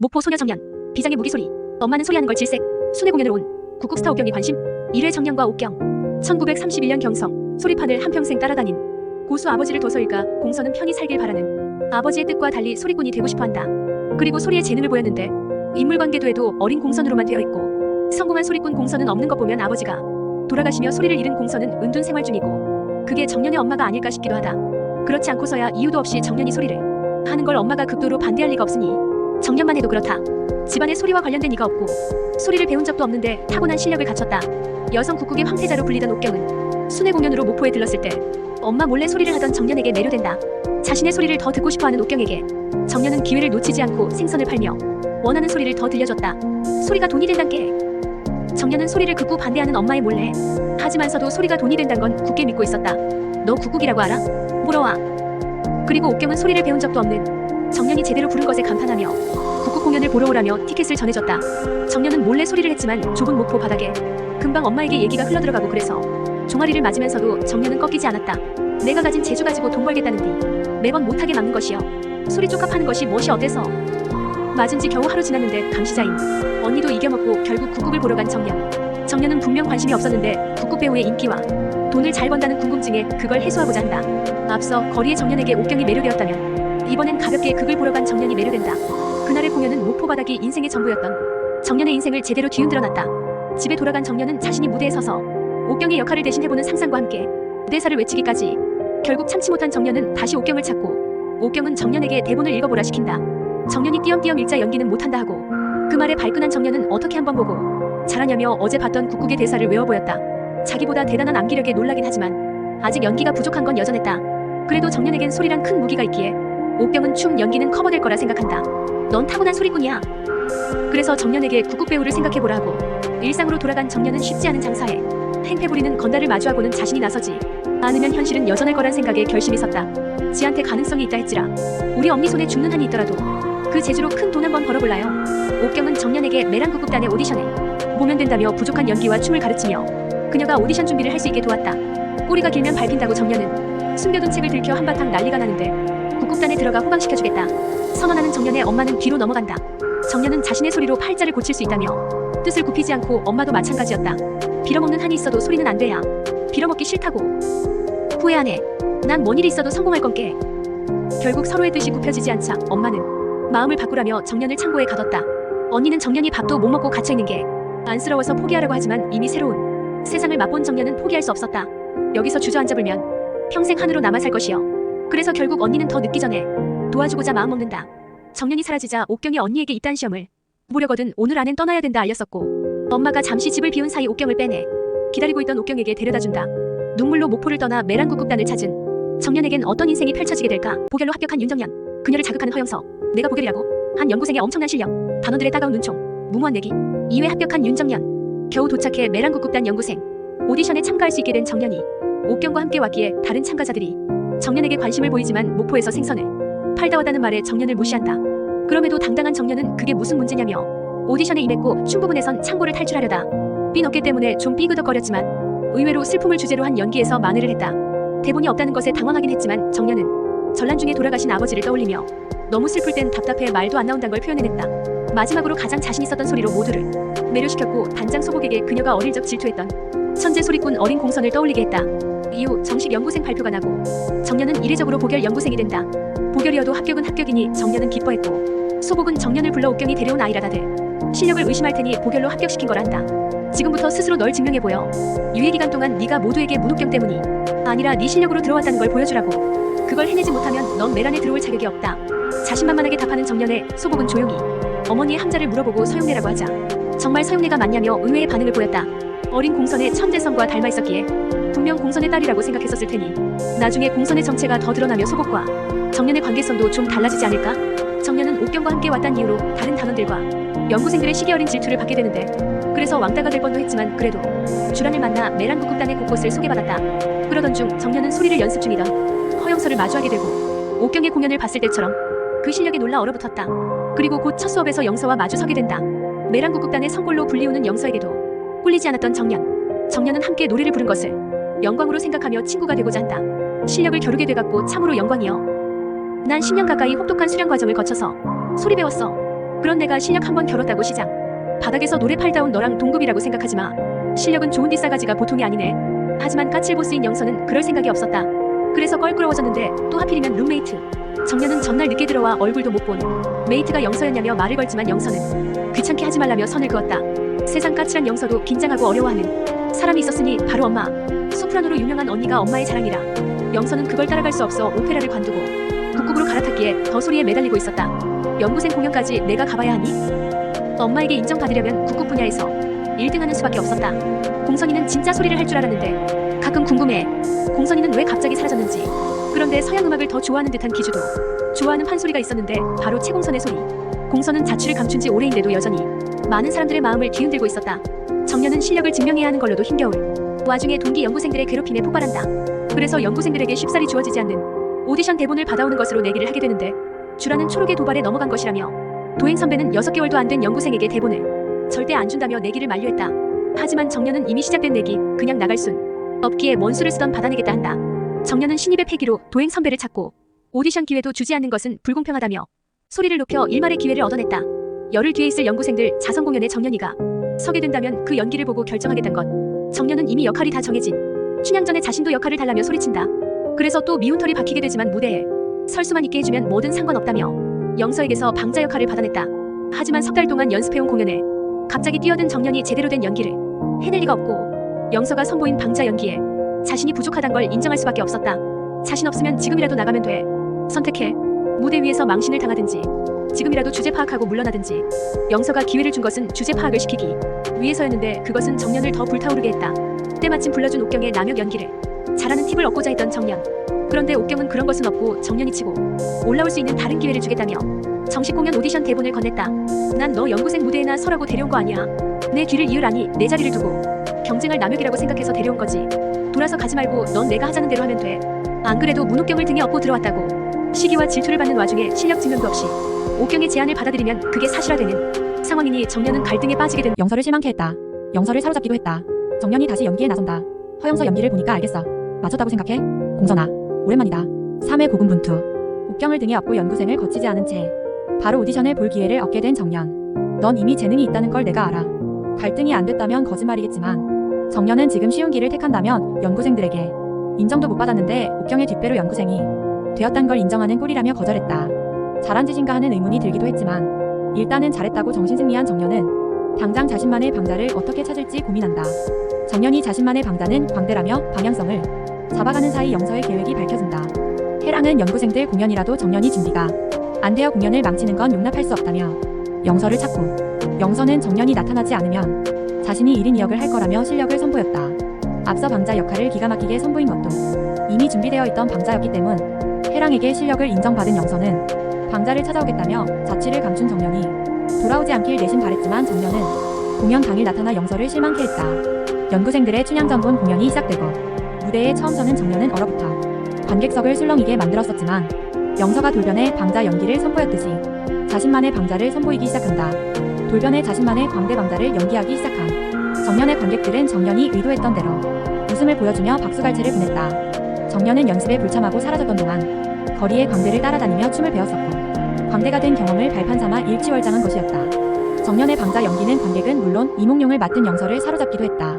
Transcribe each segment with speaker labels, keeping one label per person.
Speaker 1: 목포 소녀정년, 비장의 무기소리, 엄마는 소리하는 걸 질색, 순회 공연을 온 국국스타 옥경이 관심, 1회 정년과 옥경, 1931년 경성, 소리판을 한평생 따라다닌 고수 아버지를 둬서일까 공서는 편히 살길 바라는 아버지의 뜻과 달리 소리꾼이 되고 싶어한다. 그리고 소리에 재능을 보였는데 인물관계도 해도 어린 공선으로만 되어 있고 성공한 소리꾼 공선은 없는 것 보면 아버지가 돌아가시며 소리를 잃은 공선은 은둔 생활 중이고 그게 정년의 엄마가 아닐까 싶기도 하다. 그렇지 않고서야 이유도 없이 정년이 소리를 하는 걸 엄마가 극도로 반대할 리가 없으니 정년만 해도 그렇다. 집안에 소리와 관련된 이가 없고 소리를 배운 적도 없는데 타고난 실력을 갖췄다. 여성 국국의 황태자로 불리던 옥경은 순회 공연으로 목포에 들렀을 때 엄마 몰래 소리를 하던 정년에게 매료된다. 자신의 소리를 더 듣고 싶어하는 옥경에게 정년은 기회를 놓치지 않고 생선을 팔며 원하는 소리를 더 들려줬다. 소리가 돈이 된단께. 정년은 소리를 극구 반대하는 엄마의 몰래 하지만서도 소리가 돈이 된단 건 굳게 믿고 있었다. 너 국국이라고 알아? 물어와. 그리고 옥경은 소리를 배운 적도 없는 정년이 제대로 부른 것에 감탄하며 국국 공연을 보러 오라며 티켓을 전해줬다. 정년은 몰래 소리를 했지만 좁은 목포 바닥에 금방 엄마에게 얘기가 흘러들어가고 그래서 종아리를 맞으면서도 정년은 꺾이지 않았다. 내가 가진 재주 가지고 돈 벌겠다는디 매번 못하게 막는 것이여. 소리 쪽합하는 것이 무엇이 어때서. 맞은 지 겨우 하루 지났는데 감시자인 언니도 이겨먹고 결국 국국을 보러 간 정년. 정년은 분명 관심이 없었는데 국국 배우의 인기와 돈을 잘 번다는 궁금증에 그걸 해소하고자 한다. 앞서 거리의 정년에게 옥경이 매료되었다면 이번엔 가볍게 극을 보러 간 정년이 매료된다. 그날의 공연은 목포 바닥이 인생의 전부였던 정년의 인생을 제대로 뒤흔들어 놨다. 집에 돌아간 정년은 자신이 무대에 서서 옥경의 역할을 대신해보는 상상과 함께 대사를 외치기까지. 결국 참지 못한 정년은 다시 옥경을 찾고 옥경은 정년에게 대본을 읽어보라 시킨다. 정년이 띄엄띄엄 읽자 연기는 못한다 하고 그 말에 발끈한 정년은 어떻게 한번 보고 잘하냐며 어제 봤던 국국의 대사를 외워 보였다. 자기보다 대단한 암기력에 놀라긴 하지만 아직 연기가 부족한 건 여전했다. 그래도 정년에겐 소리란 큰 무기가 있기에 옥경은 춤 연기는 커버될 거라 생각한다. 넌 타고난 소리꾼이야. 그래서 정년에게 국국 배우를 생각해보라 하고 일상으로 돌아간 정년은 쉽지 않은 장사에 행패 부리는 건달을 마주하고는 자신이 나서지 않으면 현실은 여전할 거란 생각에 결심이 섰다. 지한테 가능성이 있다 했지라 우리 엄니 손에 죽는 한이 있더라도 그 재주로 큰 돈 한번 벌어볼라요. 옥경은 정년에게 메랑국극단의 오디션에 보면 된다며 부족한 연기와 춤을 가르치며 그녀가 오디션 준비를 할 수 있게 도왔다. 꼬리가 길면 밟힌다고 정년은 숨겨둔 책을 들켜 한바탕 난리가 나는데 국극단에 들어가 호강시켜주겠다 선언하는 정년의 엄마는 뒤로 넘어간다. 정년은 자신의 소리로 팔자를 고칠 수 있다며 뜻을 굽히지 않고 엄마도 마찬가지였다. 빌어먹는 한이 있어도 소리는 안 돼야. 빌어먹기 싫다고. 후회하네. 난 뭔 일이 있어도 성공할 건게. 결국 서로의 뜻이 굽혀지지 않자 엄마는 마음을 바꾸라며 정년을 창고에 가뒀다. 언니는 정년이 밥도 못 먹고 갇혀있는 게 안쓰러워서 포기하라고 하지만 이미 새로운 세상을 맛본 정년은 포기할 수 없었다. 여기서 주저앉아 불면 평생 한으로 남아 살 것이여. 그래서 결국 언니는 더 늦기 전에 도와주고자 마음먹는다. 정년이 사라지자 옥경이 언니에게 이딴 시험을 보려거든 오늘 안엔 떠나야 된다 알렸었고 엄마가 잠시 집을 비운 사이 옥경을 빼내 기다리고 있던 옥경에게 데려다준다. 눈물로 목포를 떠나 메랑국극단을 찾은 정년에겐 어떤 인생이 펼쳐지게 될까. 보결로 합격한 윤정년, 그녀를 자극하는 허영서, 내가 보결이라고 한 연구생의 엄청난 실력, 단원들의 따가운 눈총, 무모한 내기. 2회 합격한 윤정년, 겨우 도착해 메랑국극단 연구생 오디션에 참가할 수 있게 된 정년이 옥경과 함께 왔기에 다른 참가자들이 정년에게 관심을 보이지만 목포에서 생선을 팔다 왔다는 말에 정년을 무시한다. 그럼에도 당당한 정년은 그게 무슨 문제냐며 오디션에 임했고 춤 부분에선 창고를 탈출하려다 삔 어깨 때문에 좀 삐그덕거렸지만 의외로 슬픔을 주제로 한 연기에서 만회를 했다. 대본이 없다는 것에 당황하긴 했지만 정년은 전란 중에 돌아가신 아버지를 떠올리며 너무 슬플 땐 답답해 말도 안 나온다는 걸 표현해냈다. 마지막으로 가장 자신 있었던 소리로 모두를 매료시켰고 단장 소복에게 그녀가 어릴 적 질투했던 천재 소리꾼 어린 공선을 떠올리게 했다. 이후 정식 연구생 발표가 나고 정년은 이례적으로 보결 연구생이 된다. 보결이어도 합격은 합격이니 정년은 기뻐했고 소복은 정년을 불러 옥경이 데려온 아이라 다들 실력을 의심할 테니 보결로 합격시킨 거라 한다. 지금부터 스스로 널 증명해 보여. 유예기간 동안 네가 모두에게 문옥경 때문이 아니라 네 실력으로 들어왔다는 걸 보여주라고. 그걸 해내지 못하면 넌 메란에 들어올 자격이 없다. 자신만만하게 답하는 정년에 소복은 조용히 어머니의 함자를 물어보고 서용래라고 하자 정말 서용래가 맞냐며 의외의 반응을 보였다. 어린 공선의 천재성과 닮아 있었기에 분명 공선의 딸이라고 생각했었을 테니 나중에 공선의 정체가 더 드러나며 소복과 정년의 관계성도 좀 달라지지 않을까? 정년은 옥경과 함께 왔단 이유로 다른 단원들과 연구생들의 시기 어린 질투를 받게 되는데 그래서 왕따가 될 뻔도 했지만 그래도 주란을 만나 메랑국극단의 곳곳을 소개받았다. 그러던 중 정년은 소리를 연습 중이던 허영서를 마주하게 되고 옥경의 공연을 봤을 때처럼 그 실력에 놀라 얼어붙었다. 그리고 곧 첫 수업에서 영서와 마주서게 된다. 메랑국극단의 성골로 불리우는 영서에게도 꿀리지 않았던 정년은 함께 노래를 부른 것을 영광으로 생각하며 친구가 되고자 한다. 실력을 겨루게 돼갖고 참으로 영광이여. 난 10년 가까이 혹독한 수련 과정을 거쳐서 소리 배웠어. 그런 내가 실력 한번 겨뤘다고 시장 바닥에서 노래 팔다온 너랑 동급이라고 생각하지 마. 실력은 좋은 뒷싸가지가 보통이 아니네. 하지만 까칠보스인 영서는 그럴 생각이 없었다. 그래서 껄끄러워졌는데 또 하필이면 룸메이트 정년은 전날 늦게 들어와 얼굴도 못 본 메이트가 영서였냐며 말을 걸지만 영서는 귀찮게 하지 말라며 선을 그었다. 세상 까칠한 영서도 긴장하고 어려워하는 사람이 있었으니 바로 엄마. 소프라노로 유명한 언니가 엄마의 자랑이라 영서는 그걸 따라갈 수 없어 오페라를 관두고 북극으로 갈아탔기에 더 소리에 매달리고 있었다. 연구생 공연까지 내가 가봐야 하니? 엄마에게 인정받으려면 국극 분야에서 1등하는 수밖에 없었다. 공선이는 진짜 소리를 할 줄 알았는데 가끔 궁금해. 공선이는 왜 갑자기 사라졌는지. 그런데 서양 음악을 더 좋아하는 듯한 기주도 좋아하는 판소리가 있었는데 바로 최공선의 소리. 공선은 자취를 감춘 지 오래인데도 여전히 많은 사람들의 마음을 뒤흔들고 있었다. 정년은 실력을 증명해야 하는 걸로도 힘겨울 와중에 동기 연구생들의 괴롭힘에 폭발한다. 그래서 연구생들에게 쉽사리 주어지지 않는 오디션 대본을 받아오는 것으로 내기를 하게 되는데 주라는 초록의 도발에 넘어간 것이라며 도행 선배는 6개월도 안 된 연구생에게 대본을 절대 안 준다며 내기를 만류했다. 하지만 정년은 이미 시작된 내기 그냥 나갈 순 없기에 뭔 수를 쓰던 받아내겠다 한다. 정년은 신입의 패기로 도행 선배를 찾고 오디션 기회도 주지 않는 것은 불공평하다며 소리를 높여 일말의 기회를 얻어냈다. 열흘 뒤에 있을 연구생들 자선 공연에 정년이가 서게 된다면 그 연기를 보고 결정하겠단 것. 정년은 이미 역할이 다 정해진 춘향 전에 자신도 역할을 달라며 소리친다. 그래서 또 미운 털이 박히게 되지만 무대에 설 수만 있게 해주면 뭐든 상관없다며 영서에게서 방자 역할을 받아냈다. 하지만 석 달 동안 연습해온 공연에 갑자기 뛰어든 정년이 제대로 된 연기를 해낼 리가 없고 영서가 선보인 방자 연기에 자신이 부족하단 걸 인정할 수밖에 없었다. 자신 없으면 지금이라도 나가면 돼. 선택해. 무대 위에서 망신을 당하든지 지금이라도 주제 파악하고 물러나든지. 영서가 기회를 준 것은 주제 파악을 시키기 위해서였는데 그것은 정년을 더 불타오르게 했다. 때마침 불러준 옥경의 남역 연기를 잘하는 팁을 얻고자 했던 정년. 그런데 옥경은 그런 것은 없고 정년이 치고 올라올 수 있는 다른 기회를 주겠다며 정식 공연 오디션 대본을 건넸다. 난 너 연구생 무대에나 서라고 데려온 거 아니야. 내 뒤를 이으라니 내 자리를 두고 경쟁할 남역이라고 생각해서 데려온 거지. 돌아서 가지 말고 넌 내가 하자는 대로 하면 돼. 안 그래도 문옥경을 등에 업고 들어왔다고. 시기와 질투를 받는 와중에 실력 증명도 없이 옥경의 제안을 받아들이면 그게 사실화되는 상황이니 정년은 갈등에 빠지게 된
Speaker 2: 영서를 실망케 했다. 영서를 사로잡기도 했다. 정년이 다시 연기에 나선다. 허영서 연기를 보니까 알겠어. 맞췄다고 생각해? 공선아, 오랜만이다. 3회 고군분투. 옥경을 등에 업고 연구생을 거치지 않은 채 바로 오디션을 볼 기회를 얻게 된 정년. 넌 이미 재능이 있다는 걸 내가 알아. 갈등이 안 됐다면 거짓말이겠지만 정년은 지금 쉬운 길을 택한다면 연구생들에게 인정도 못 받았는데 옥경의 뒷배로 연구생이 되었단 걸 인정하는 꼴이라며 거절했다. 잘한 짓인가 하는 의문이 들기도 했지만 일단은 잘했다고 정신승리한 정년은 당장 자신만의 방자를 어떻게 찾을지 고민한다. 정년이 자신만의 방자는 광대라며 방향성을 잡아가는 사이 영서의 계획이 밝혀진다. 해랑은 연구생들 공연이라도 정년이 준비가 안 되어 공연을 망치는 건 용납할 수 없다며 영서를 찾고 영서는 정년이 나타나지 않으면 자신이 1인 2역을 할 거라며 실력을 선보였다. 앞서 방자 역할을 기가 막히게 선보인 것도 이미 준비되어 있던 방자였기 때문 해랑에게 실력을 인정받은 영서는 방자를 찾아오겠다며 자취를 감춘 정년이 돌아오지 않길 내심 바랬지만 정년은 공연 당일 나타나 영서를 실망케 했다. 연구생들의 춘향전본 공연이 시작되고 무대에 처음 서는 정년은 얼어붙어 관객석을 술렁이게 만들었었지만 영서가 돌변해 방자 연기를 선보였듯이 자신만의 방자를 선보이기 시작한다. 돌변해 자신만의 광대 방자를 연기하기 시작한 정년의 관객들은 정년이 의도했던 대로 웃음을 보여주며 박수갈채를 보냈다. 정년은 연습에 불참하고 사라졌던 동안 거리의 광대를 따라다니며 춤을 배웠었고 광대가 된 경험을 발판 삼아 일취월장한 것이었다. 정년의 방자 연기는 관객은 물론 이몽룡을 맡은 영서를 사로잡기도 했다.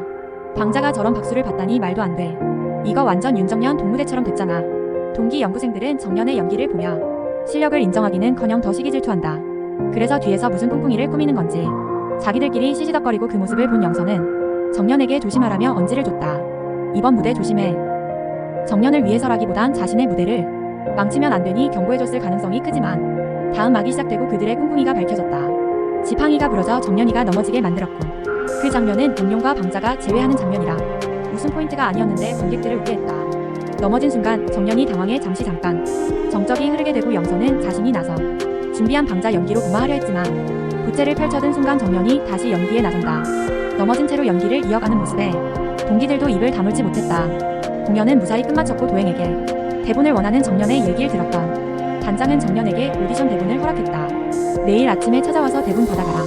Speaker 2: 방자가 저런 박수를 받다니 말도 안 돼. 이거 완전 윤정년 동무대처럼 됐잖아. 동기 연구생들은 정년의 연기를 보며 실력을 인정하기는커녕 더 시기질투한다. 그래서 뒤에서 무슨 꿍꿍이를 꾸미는 건지 자기들끼리 시시덕거리고 그 모습을 본 영서는 정년에게 조심하라며 언지를 줬다. 이번 무대 조심해. 정년을 위해서라기보단 자신의 무대를 망치면 안 되니 경고해줬을 가능성이 크지만 다음 막이 시작되고 그들의 꿍꿍이가 밝혀졌다. 지팡이가 부러져 정년이가 넘어지게 만들었고 그 장면은 몽룡과 방자가 제외하는 장면이라 웃음 포인트가 아니었는데 관객들을 웃게 했다. 넘어진 순간 정년이 당황해 잠깐 정적이 흐르게 되고 영서는 자신이 나서 준비한 방자 연기로 무마하려 했지만 부채를 펼쳐든 순간 정년이 다시 연기에 나선다. 넘어진 채로 연기를 이어가는 모습에 동기들도 입을 다물지 못했다. 공연은 무사히 끝마쳤고 도행에게 대본을 원하는 정년의 얘기를 들었던 단장은 정년에게 오디션 대본을 허락했다. 내일 아침에 찾아와서 대본 받아가라.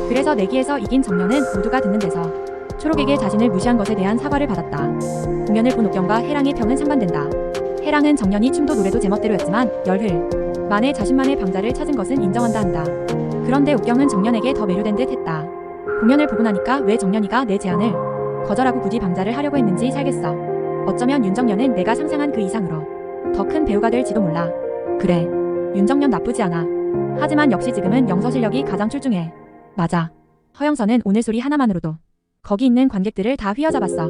Speaker 2: 그래서 내기에서 이긴 정년은 모두가 듣는 데서 초록에게 자신을 무시한 것에 대한 사과를 받았다. 공연을 본 옥경과 해랑의 평은 상반된다. 해랑은 정년이 춤도 노래도 제멋대로였지만 열흘 만에 자신만의 방자를 찾은 것은 인정한다 한다. 그런데 옥경은 정년에게 더 매료된 듯 했다. 공연을 보고 나니까 왜 정년이가 내 제안을 거절하고 굳이 방자를 하려고 했는지 살겠어. 어쩌면 윤정년은 내가 상상한 그 이상으로 더 큰 배우가 될지도 몰라. 그래, 윤정년 나쁘지 않아. 하지만 역시 지금은 영서 실력이 가장 출중해. 맞아. 허영서는 오늘 소리 하나만으로도 거기 있는 관객들을 다 휘어잡았어.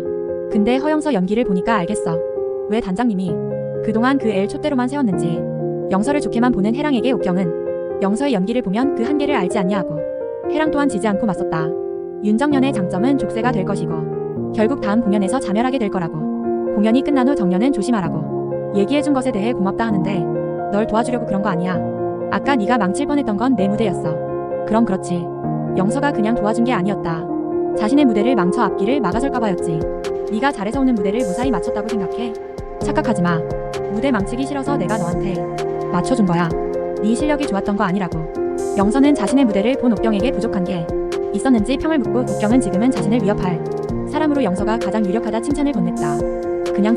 Speaker 2: 근데 허영서 연기를 보니까 알겠어. 왜 단장님이 그동안 그 애 촛대로만 세웠는지. 영서를 좋게만 보는 해랑에게 옥경은 영서의 연기를 보면 그 한계를 알지 않냐 하고 해랑 또한 지지 않고 맞섰다. 윤정년의 장점은 족쇄가 될 것이고 결국 다음 공연에서 자멸하게 될 거라고. 공연이 끝난 후 정년은 조심하라고 얘기해준 것에 대해 고맙다 하는데 널 도와주려고 그런 거 아니야. 아까 네가 망칠 뻔했던 건 내 무대였어. 그럼 그렇지. 영서가 그냥 도와준 게 아니었다. 자신의 무대를 망쳐 앞길을 막아설까봐였지. 네가 잘해서 오는 무대를 무사히 마쳤다고 생각해. 착각하지 마. 무대 망치기 싫어서 내가 너한테 맞춰준 거야. 네 실력이 좋았던 거 아니라고. 영서는 자신의 무대를 본 옥경에게 부족한 게 있었는지 평을 묻고 옥경은 지금은 자신을 위협할 사람으로 영서가 가장 유력하다 칭찬을 건넸다. 그냥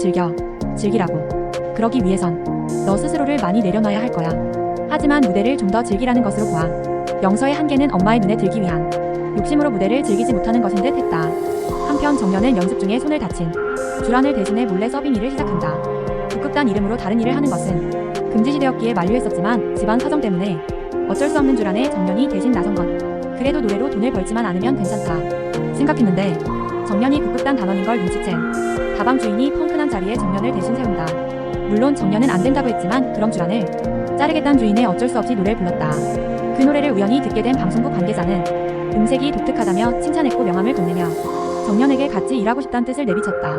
Speaker 2: 즐기라고. 그러기 위해선 너 스스로를 많이 내려놔야 할 거야. 하지만 무대를 좀 더 즐기라는 것으로 보아. 영서의 한계는 엄마의 눈에 들기 위한 욕심으로 무대를 즐기지 못하는 것인 듯 했다. 한편 정년은 연습 중에 손을 다친 주란을 대신해 몰래 서빙 일을 시작한다. 북극단 이름으로 다른 일을 하는 것은 금지시되었기에 만류했었지만 집안 사정 때문에 어쩔 수 없는 주란에 정년이 대신 나선 것. 그래도 노래로 돈을 벌지만 않으면 괜찮다 생각했는데 정년이 북극단 단원인 걸 눈치챈 다방 주인이 펑크난 자리에 정년을 대신 세운다. 물론 정년은 안 된다고 했지만 그럼 주란을 자르겠다는 주인에 어쩔 수 없이 노래를 불렀다. 그 노래를 우연히 듣게 된 방송국 관계자는 음색이 독특하다며 칭찬했고 명함을 건네며 정년에게 같이 일하고 싶다는 뜻을 내비쳤다.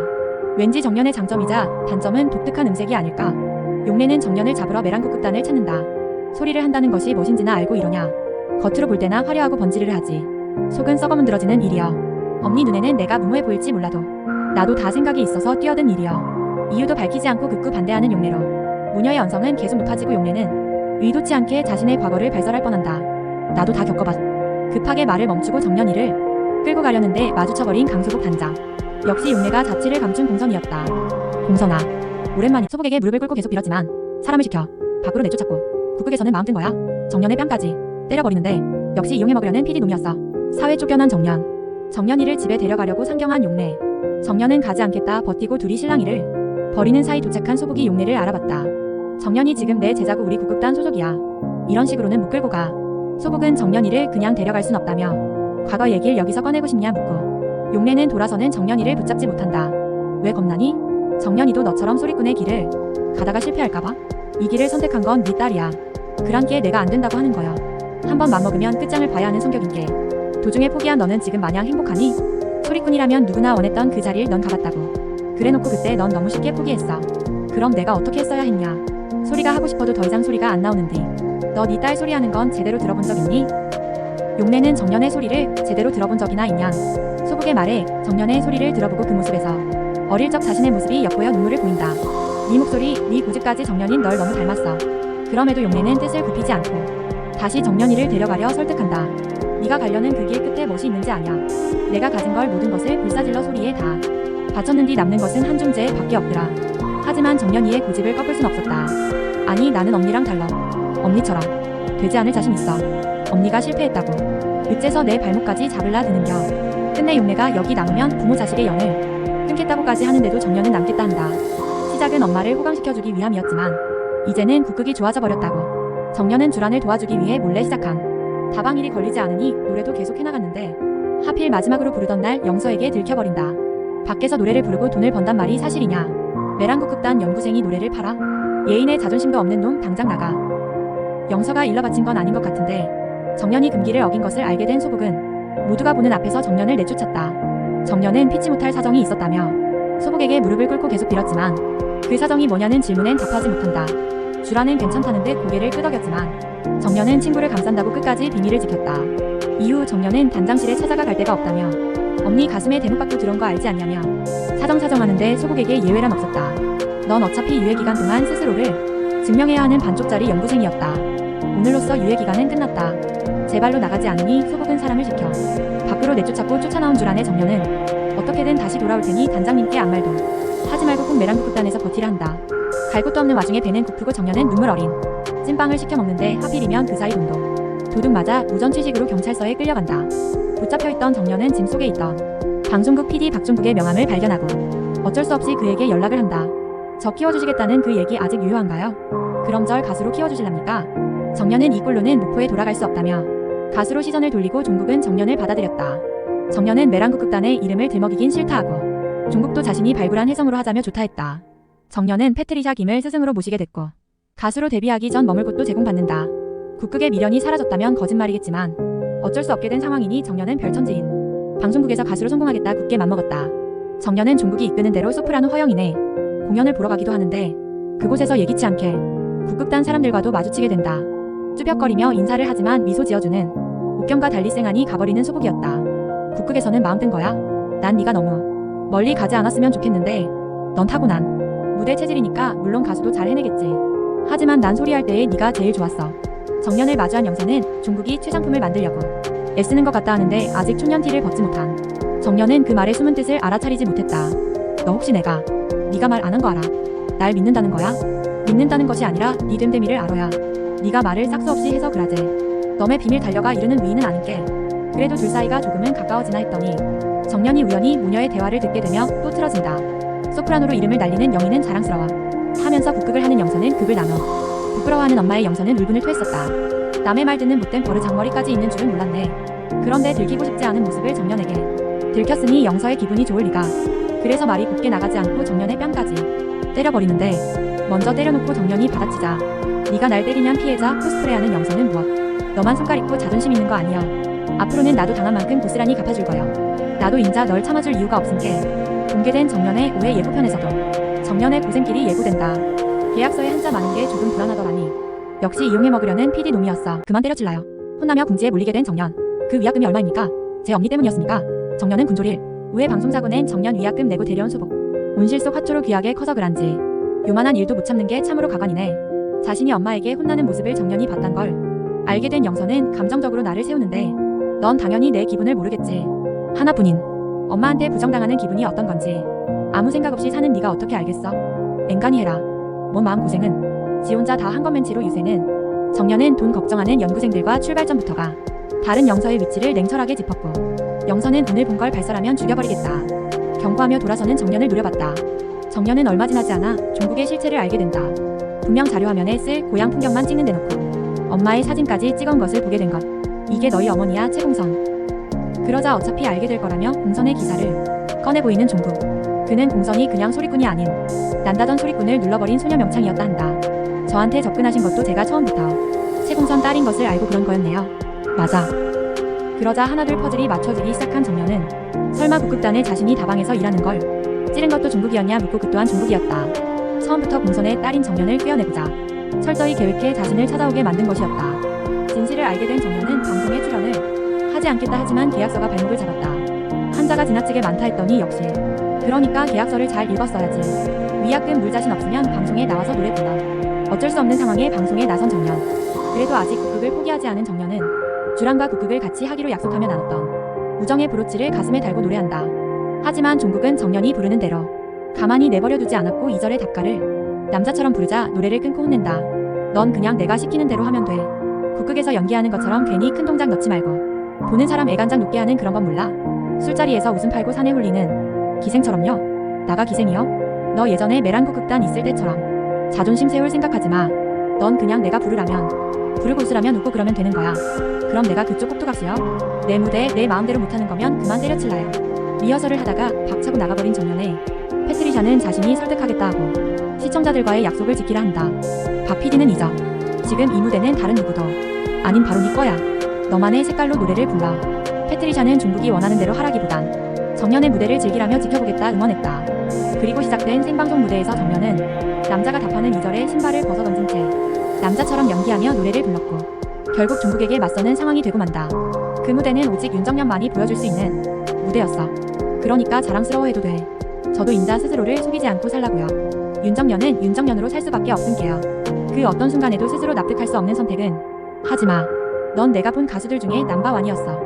Speaker 2: 왠지 정년의 장점이자 단점은 독특한 음색이 아닐까. 용래는 정년을 잡으러 메랑국극단을 찾는다. 소리를 한다는 것이 무엇인지나 알고 이러냐. 겉으로 볼 때나 화려하고 번지르르 하지. 속은 썩어문드러지는 일이여. 엄니 눈에는 내가 무모해 보일지 몰라도 나도 다 생각이 있어서 뛰어든 일이여. 이유도 밝히지 않고 극구 반대하는 용래로 모녀의 언성은 계속 높아지고 용래는 의도치 않게 자신의 과거를 발설할 뻔한다. 나도 다 겪어봤. 급하게 말을 멈추고 정년이를 끌고 가려는데 마주쳐버린 강소복 단장. 역시 용래가 자취를 감춘 공선이었다. 공선아, 오랜만이 소복에게 무릎을 꿇고 계속 빌었지만 사람을 시켜 밖으로 내쫓았고 국극에서는 마음 든 거야. 정년의 뺨까지 때려버리는데 역시 이용해 먹으려는 PD 놈이었어. 사회 쫓겨난 정년이를 집에 데려가려고 상경한 용래. 정년은 가지 않겠다 버티고 둘이 실랑이를 벌이는 사이 도착한 소복이 용래를 알아봤다. 정년이 지금 내 제자고 우리 국극단 소속이야. 이런 식으로는 못 끌고 가. 소복은 정년이를 그냥 데려갈 순 없다며 과거 얘기를 여기서 꺼내고 싶냐 묻고 용래는 돌아서는 정년이를 붙잡지 못한다. 왜 겁나니? 정년이도 너처럼 소리꾼의 길을 가다가 실패할까봐? 이 길을 선택한 건 네 딸이야. 그랑께 내가 안 된다고 하는 거야. 한번 맘먹으면 끝장을 봐야 하는 성격인 게 도중에 포기한 너는 지금 마냥 행복하니? 소리꾼이라면 누구나 원했던 그 자리를 넌 가봤다고. 그래놓고 그때 넌 너무 쉽게 포기했어. 그럼 내가 어떻게 했어야 했냐. 소리가 하고 싶어도 더 이상 소리가 안 나오는데 너 네 딸 소리하는 건 제대로 들어본 적 있니? 용래는 정년의 소리를 제대로 들어본 적이나 있냐. 소복의 말에 정년의 소리를 들어보고 그 모습에서 어릴 적 자신의 모습이 엿보여 눈물을 보인다. 네 목소리, 네 고집까지 정년인 널 너무 닮았어. 그럼에도 용래는 뜻을 굽히지 않고 다시 정년이를 데려가려 설득한다. 네가 가려는 그 길 끝에 무엇이 있는지 아냐. 내가 가진 걸 모든 것을 불사질러 소리에 다 바쳤는디 남는 것은 한 존재 밖에 없더라. 하지만 정년이의 고집을 꺾을 순 없었다. 아니 나는 언니랑 달라. 언니처럼 되지 않을 자신 있어. 언니가 실패했다고 어째서 내 발목까지 잡을라 드는겨. 끝내 용래가 여기 남으면 부모 자식의 영을 끊겠다고까지 하는데도 정년은 남겠다 한다. 시작은 엄마를 호강시켜주기 위함이었지만 이제는 국극이 좋아져 버렸다고. 정년은 주란을 도와주기 위해 몰래 시작한 다방일이 걸리지 않으니 노래도 계속 해나갔는데 하필 마지막으로 부르던 날 영서에게 들켜버린다. 밖에서 노래를 부르고 돈을 번단 말이 사실이냐. 메랑국극단 연구생이 노래를 팔아? 예인의 자존심도 없는 놈 당장 나가. 영서가 일러 바친 건 아닌 것 같은데 정년이 금기를 어긴 것을 알게 된 소복은 모두가 보는 앞에서 정년을 내쫓았다. 정년은 피치 못할 사정이 있었다며 소복에게 무릎을 꿇고 계속 빌었지만 그 사정이 뭐냐는 질문엔 답하지 못한다. 주란은 괜찮다는 듯 고개를 끄덕였지만 정년은 친구를 감싼다고 끝까지 비밀을 지켰다. 이후 정년은 단장실에 찾아가 갈 데가 없다며 언니 가슴에 대문박도 들어온 거 알지 않냐며 사정사정하는데 소복에게 예외란 없었다. 넌 어차피 유예기간 동안 스스로를 증명해야 하는 반쪽짜리 연구생이었다. 오늘로써 유예기간은 끝났다. 제발로 나가지 않으니 소복은 사람을 시켜 밖으로 내쫓았고 쫓아나온 주란의 정년은 어떻게든 다시 돌아올 테니 단장님께 아무 말도 하지 말고 꼭 메랑국극단에서 버티라 한다. 갈 곳도 없는 와중에 배는 고프고 정년은 눈물 어린 찐빵을 시켜 먹는데 하필이면 그 사이 도둑 맞아 우전 취식으로 경찰서에 끌려간다. 붙잡혀있던 정연은 짐 속에 있던 방송국 PD 박종국의 명함을 발견하고 어쩔 수 없이 그에게 연락을 한다. 저 키워주시겠다는 그 얘기 아직 유효한가요? 그럼 절 가수로 키워주실랍니까? 정연은 이 꼴로는 목포에 돌아갈 수 없다며 가수로 시선을 돌리고 종국은 정연을 받아들였다. 정연은 메랑국 극단의 이름을 들먹이긴 싫다 하고 종국도 자신이 발굴한 혜성으로 하자며 좋다 했다. 정연은 패트리샤 김을 스승으로 모시게 됐고 가수로 데뷔하기 전 머물 곳도 제공받는다. 국극의 미련이 사라졌다면 거짓말이겠지만 어쩔 수 없게 된 상황이니 정연은 별천지인 방송국에서 가수로 성공하겠다 굳게 맘먹었다. 정연은 종국이 이끄는 대로 소프라노 허영인의 공연을 보러 가기도 하는데 그곳에서 예기치 않게 국극단 사람들과도 마주치게 된다. 쭈뼛거리며 인사를 하지만 미소 지어주는 옥경과 달리 쌩하니 가버리는 소복이었다. 국극에서는 마음 든 거야? 난 네가 너무 멀리 가지 않았으면 좋겠는데 넌 타고난 무대 체질이니까 물론 가수도 잘 해내겠지. 하지만 난 소리할 때에 네가 제일 좋았어. 정연을 마주한 영선은 종국이 최상품을 만들려고 애쓰는 것 같다 하는데 아직 촌년 티를 벗지 못한 정연은 그 말의 숨은 뜻을 알아차리지 못했다. 너 혹시 네가 말 안 한 거 알아? 날 믿는다는 거야? 믿는다는 것이 아니라 네 됨됨이를 알아야 네가 말을 싹수 없이 해서 그라제. 너의 비밀 달려가 이르는 위인은 아는게 그래도 둘 사이가 조금은 가까워지나 했더니 정연이 우연히 모녀의 대화를 듣게 되며 또 틀어진다. 소프라노로 이름을 날리는 영희는 자랑스러워 하면서 북극을 하는 영선은 극을 나눠 부끄러워하는 엄마의 영선은 울분을 토했었다. 남의 말 듣는 못된 버릇 장머리까지 있는 줄은 몰랐네. 그런데 들키고 싶지 않은 모습을 정연에게 들켰으니 영서의 기분이 좋을 리가. 그래서 말이 곱게 나가지 않고 정연의 뺨까지 때려버리는데 먼저 때려놓고 정연이 받아치자 네가 날 때리면 피해자 코스프레하는 영선은 무엇? 너만 손갈 있고 자존심 있는 거 아니여. 앞으로는 나도 당한 만큼 고스란히 갚아줄 거여. 나도 인자 널 참아줄 이유가 없은게. 공개된 정연의 오해 예고편에서도 정연의 고생길이 예고된다. 계약서에 한자 많은 게 조금 불안하더라니 역시 이용해 먹으려는 PD 놈이었어. 그만 때려칠라요. 혼나며 궁지에 몰리게 된 정연. 그 위약금이 얼마입니까? 제 언니 때문이었습니까? 정연은 군졸일 우회 방송사고 낸 정연 위약금 내고 데려온 소복. 온실 속 화초로 귀하게 커서 그란지 요만한 일도 못 참는 게 참으로 가관이네. 자신이 엄마에게 혼나는 모습을 정연이 봤단 걸 알게 된 영선은 감정적으로 나를 세우는데 넌 당연히 내 기분을 모르겠지. 하나뿐인 엄마한테 부정당하는 기분이 어떤 건지 아무 생각 없이 사는 네가 어떻게 알겠어? 앵간히 해라. 뭔 마음고생은 지 혼자 다 한 것맨치로 유세는. 정연은 돈 걱정하는 연구생들과 출발 전부터가 다른 영서의 위치를 냉철하게 짚었고 영선은 오늘 본 걸 발설하면 죽여버리겠다 경고하며 돌아서는 정연을 노려봤다. 정연은 얼마 지나지 않아 종국의 실체를 알게 된다. 분명 자료화면에 쓸 고향 풍경만 찍는 데놓고 엄마의 사진까지 찍은 것을 보게 된 것. 이게 너희 어머니야 최공선. 그러자 어차피 알게 될 거라며 공선의 기사를 꺼내 보이는 종국. 그는 공선이 그냥 소리꾼이 아닌 난다던 소리꾼을 눌러버린 소녀 명창이었다 한다. 저한테 접근하신 것도 제가 처음부터 최공선 딸인 것을 알고 그런 거였네요. 맞아. 그러자 하나둘 퍼즐이 맞춰지기 시작한 정연은 설마 북극단에 자신이 다방에서 일하는 걸 찌른 것도 종국이었냐 묻고 그 또한 종국이었다. 처음부터 공선의 딸인 정연을 꿰어내보자 철저히 계획해 자신을 찾아오게 만든 것이었다. 진실을 알게 된 정연은 방송에 출연을 하지 않겠다 하지만 계약서가 발목을 잡았다. 한자가 지나치게 많다 했더니 역시 그러니까 계약서를 잘 읽었어야지. 위약금 물 자신 없으면 방송에 나와서 노래 불러. 어쩔 수 없는 상황에 방송에 나선 정연. 그래도 아직 국극을 포기하지 않은 정연은 주랑과 국극을 같이 하기로 약속하며 나눴던 우정의 브로치를 가슴에 달고 노래한다. 하지만 종국은 정연이 부르는 대로 가만히 내버려두지 않았고 2절의 답가를 남자처럼 부르자 노래를 끊고 혼낸다. 넌 그냥 내가 시키는 대로 하면 돼. 국극에서 연기하는 것처럼 괜히 큰 동작 넣지 말고 보는 사람 애간장 높게 하는 그런 법 몰라? 술자리에서 웃음 팔고 산에 홀리는 기생처럼요? 나가 기생이요? 너 예전에 메란국 극단 있을 때처럼 자존심 세울 생각하지 마. 넌 그냥 내가 부르라면 부르고 웃으라면 웃고 그러면 되는 거야. 그럼 내가 그쪽 꼭두각시요? 내 무대에 내 마음대로 못하는 거면 그만 때려칠라요. 리허설을 하다가 박차고 나가버린 정연에 패트리샤는 자신이 설득하겠다 하고 시청자들과의 약속을 지키라 한다. 박 PD는 잊어. 지금 이 무대는 다른 누구도 아닌 바로 네 거야. 너만의 색깔로 노래를 불러. 패트리샤는 종국이 원하는 대로 하라기보단 정연의 무대를 즐기라며 지켜보겠다 응원했다. 그리고 시작된 생방송 무대에서 정연은 남자가 답하는 2절에 신발을 벗어던진 채 남자처럼 연기하며 노래를 불렀고 결국 종국에게 맞서는 상황이 되고 만다. 그 무대는 오직 윤정연만이 보여줄 수 있는 무대였어. 그러니까 자랑스러워해도 돼. 저도 인자 스스로를 속이지 않고 살라고요. 윤정연은 윤정연으로 살 수밖에 없은게요. 그 어떤 순간에도 스스로 납득할 수 없는 선택은 하지마. 넌 내가 본 가수들 중에 넘버원이었어.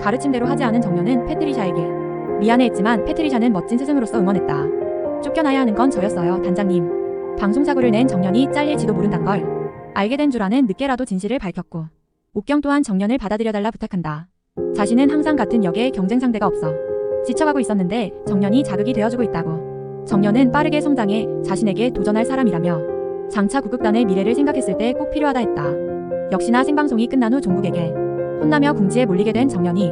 Speaker 2: 가르침대로 하지 않은 정연은 패트리샤에게 미안해했지만 패트리샤는 멋진 스승으로서 응원했다. 쫓겨나야 하는 건 저였어요, 단장님. 방송사고를 낸 정연이 잘릴지도 모른단 걸 알게 된 줄 아는 늦게라도 진실을 밝혔고 옥경 또한 정년을 받아들여달라 부탁한다. 자신은 항상 같은 역에 경쟁 상대가 없어 지쳐가고 있었는데 정년이 자극이 되어주고 있다고. 정년은 빠르게 성장해 자신에게 도전할 사람이라며 장차 구급단의 미래를 생각했을 때 꼭 필요하다 했다. 역시나 생방송이 끝난 후 종국에게 혼나며 궁지에 몰리게 된 정년이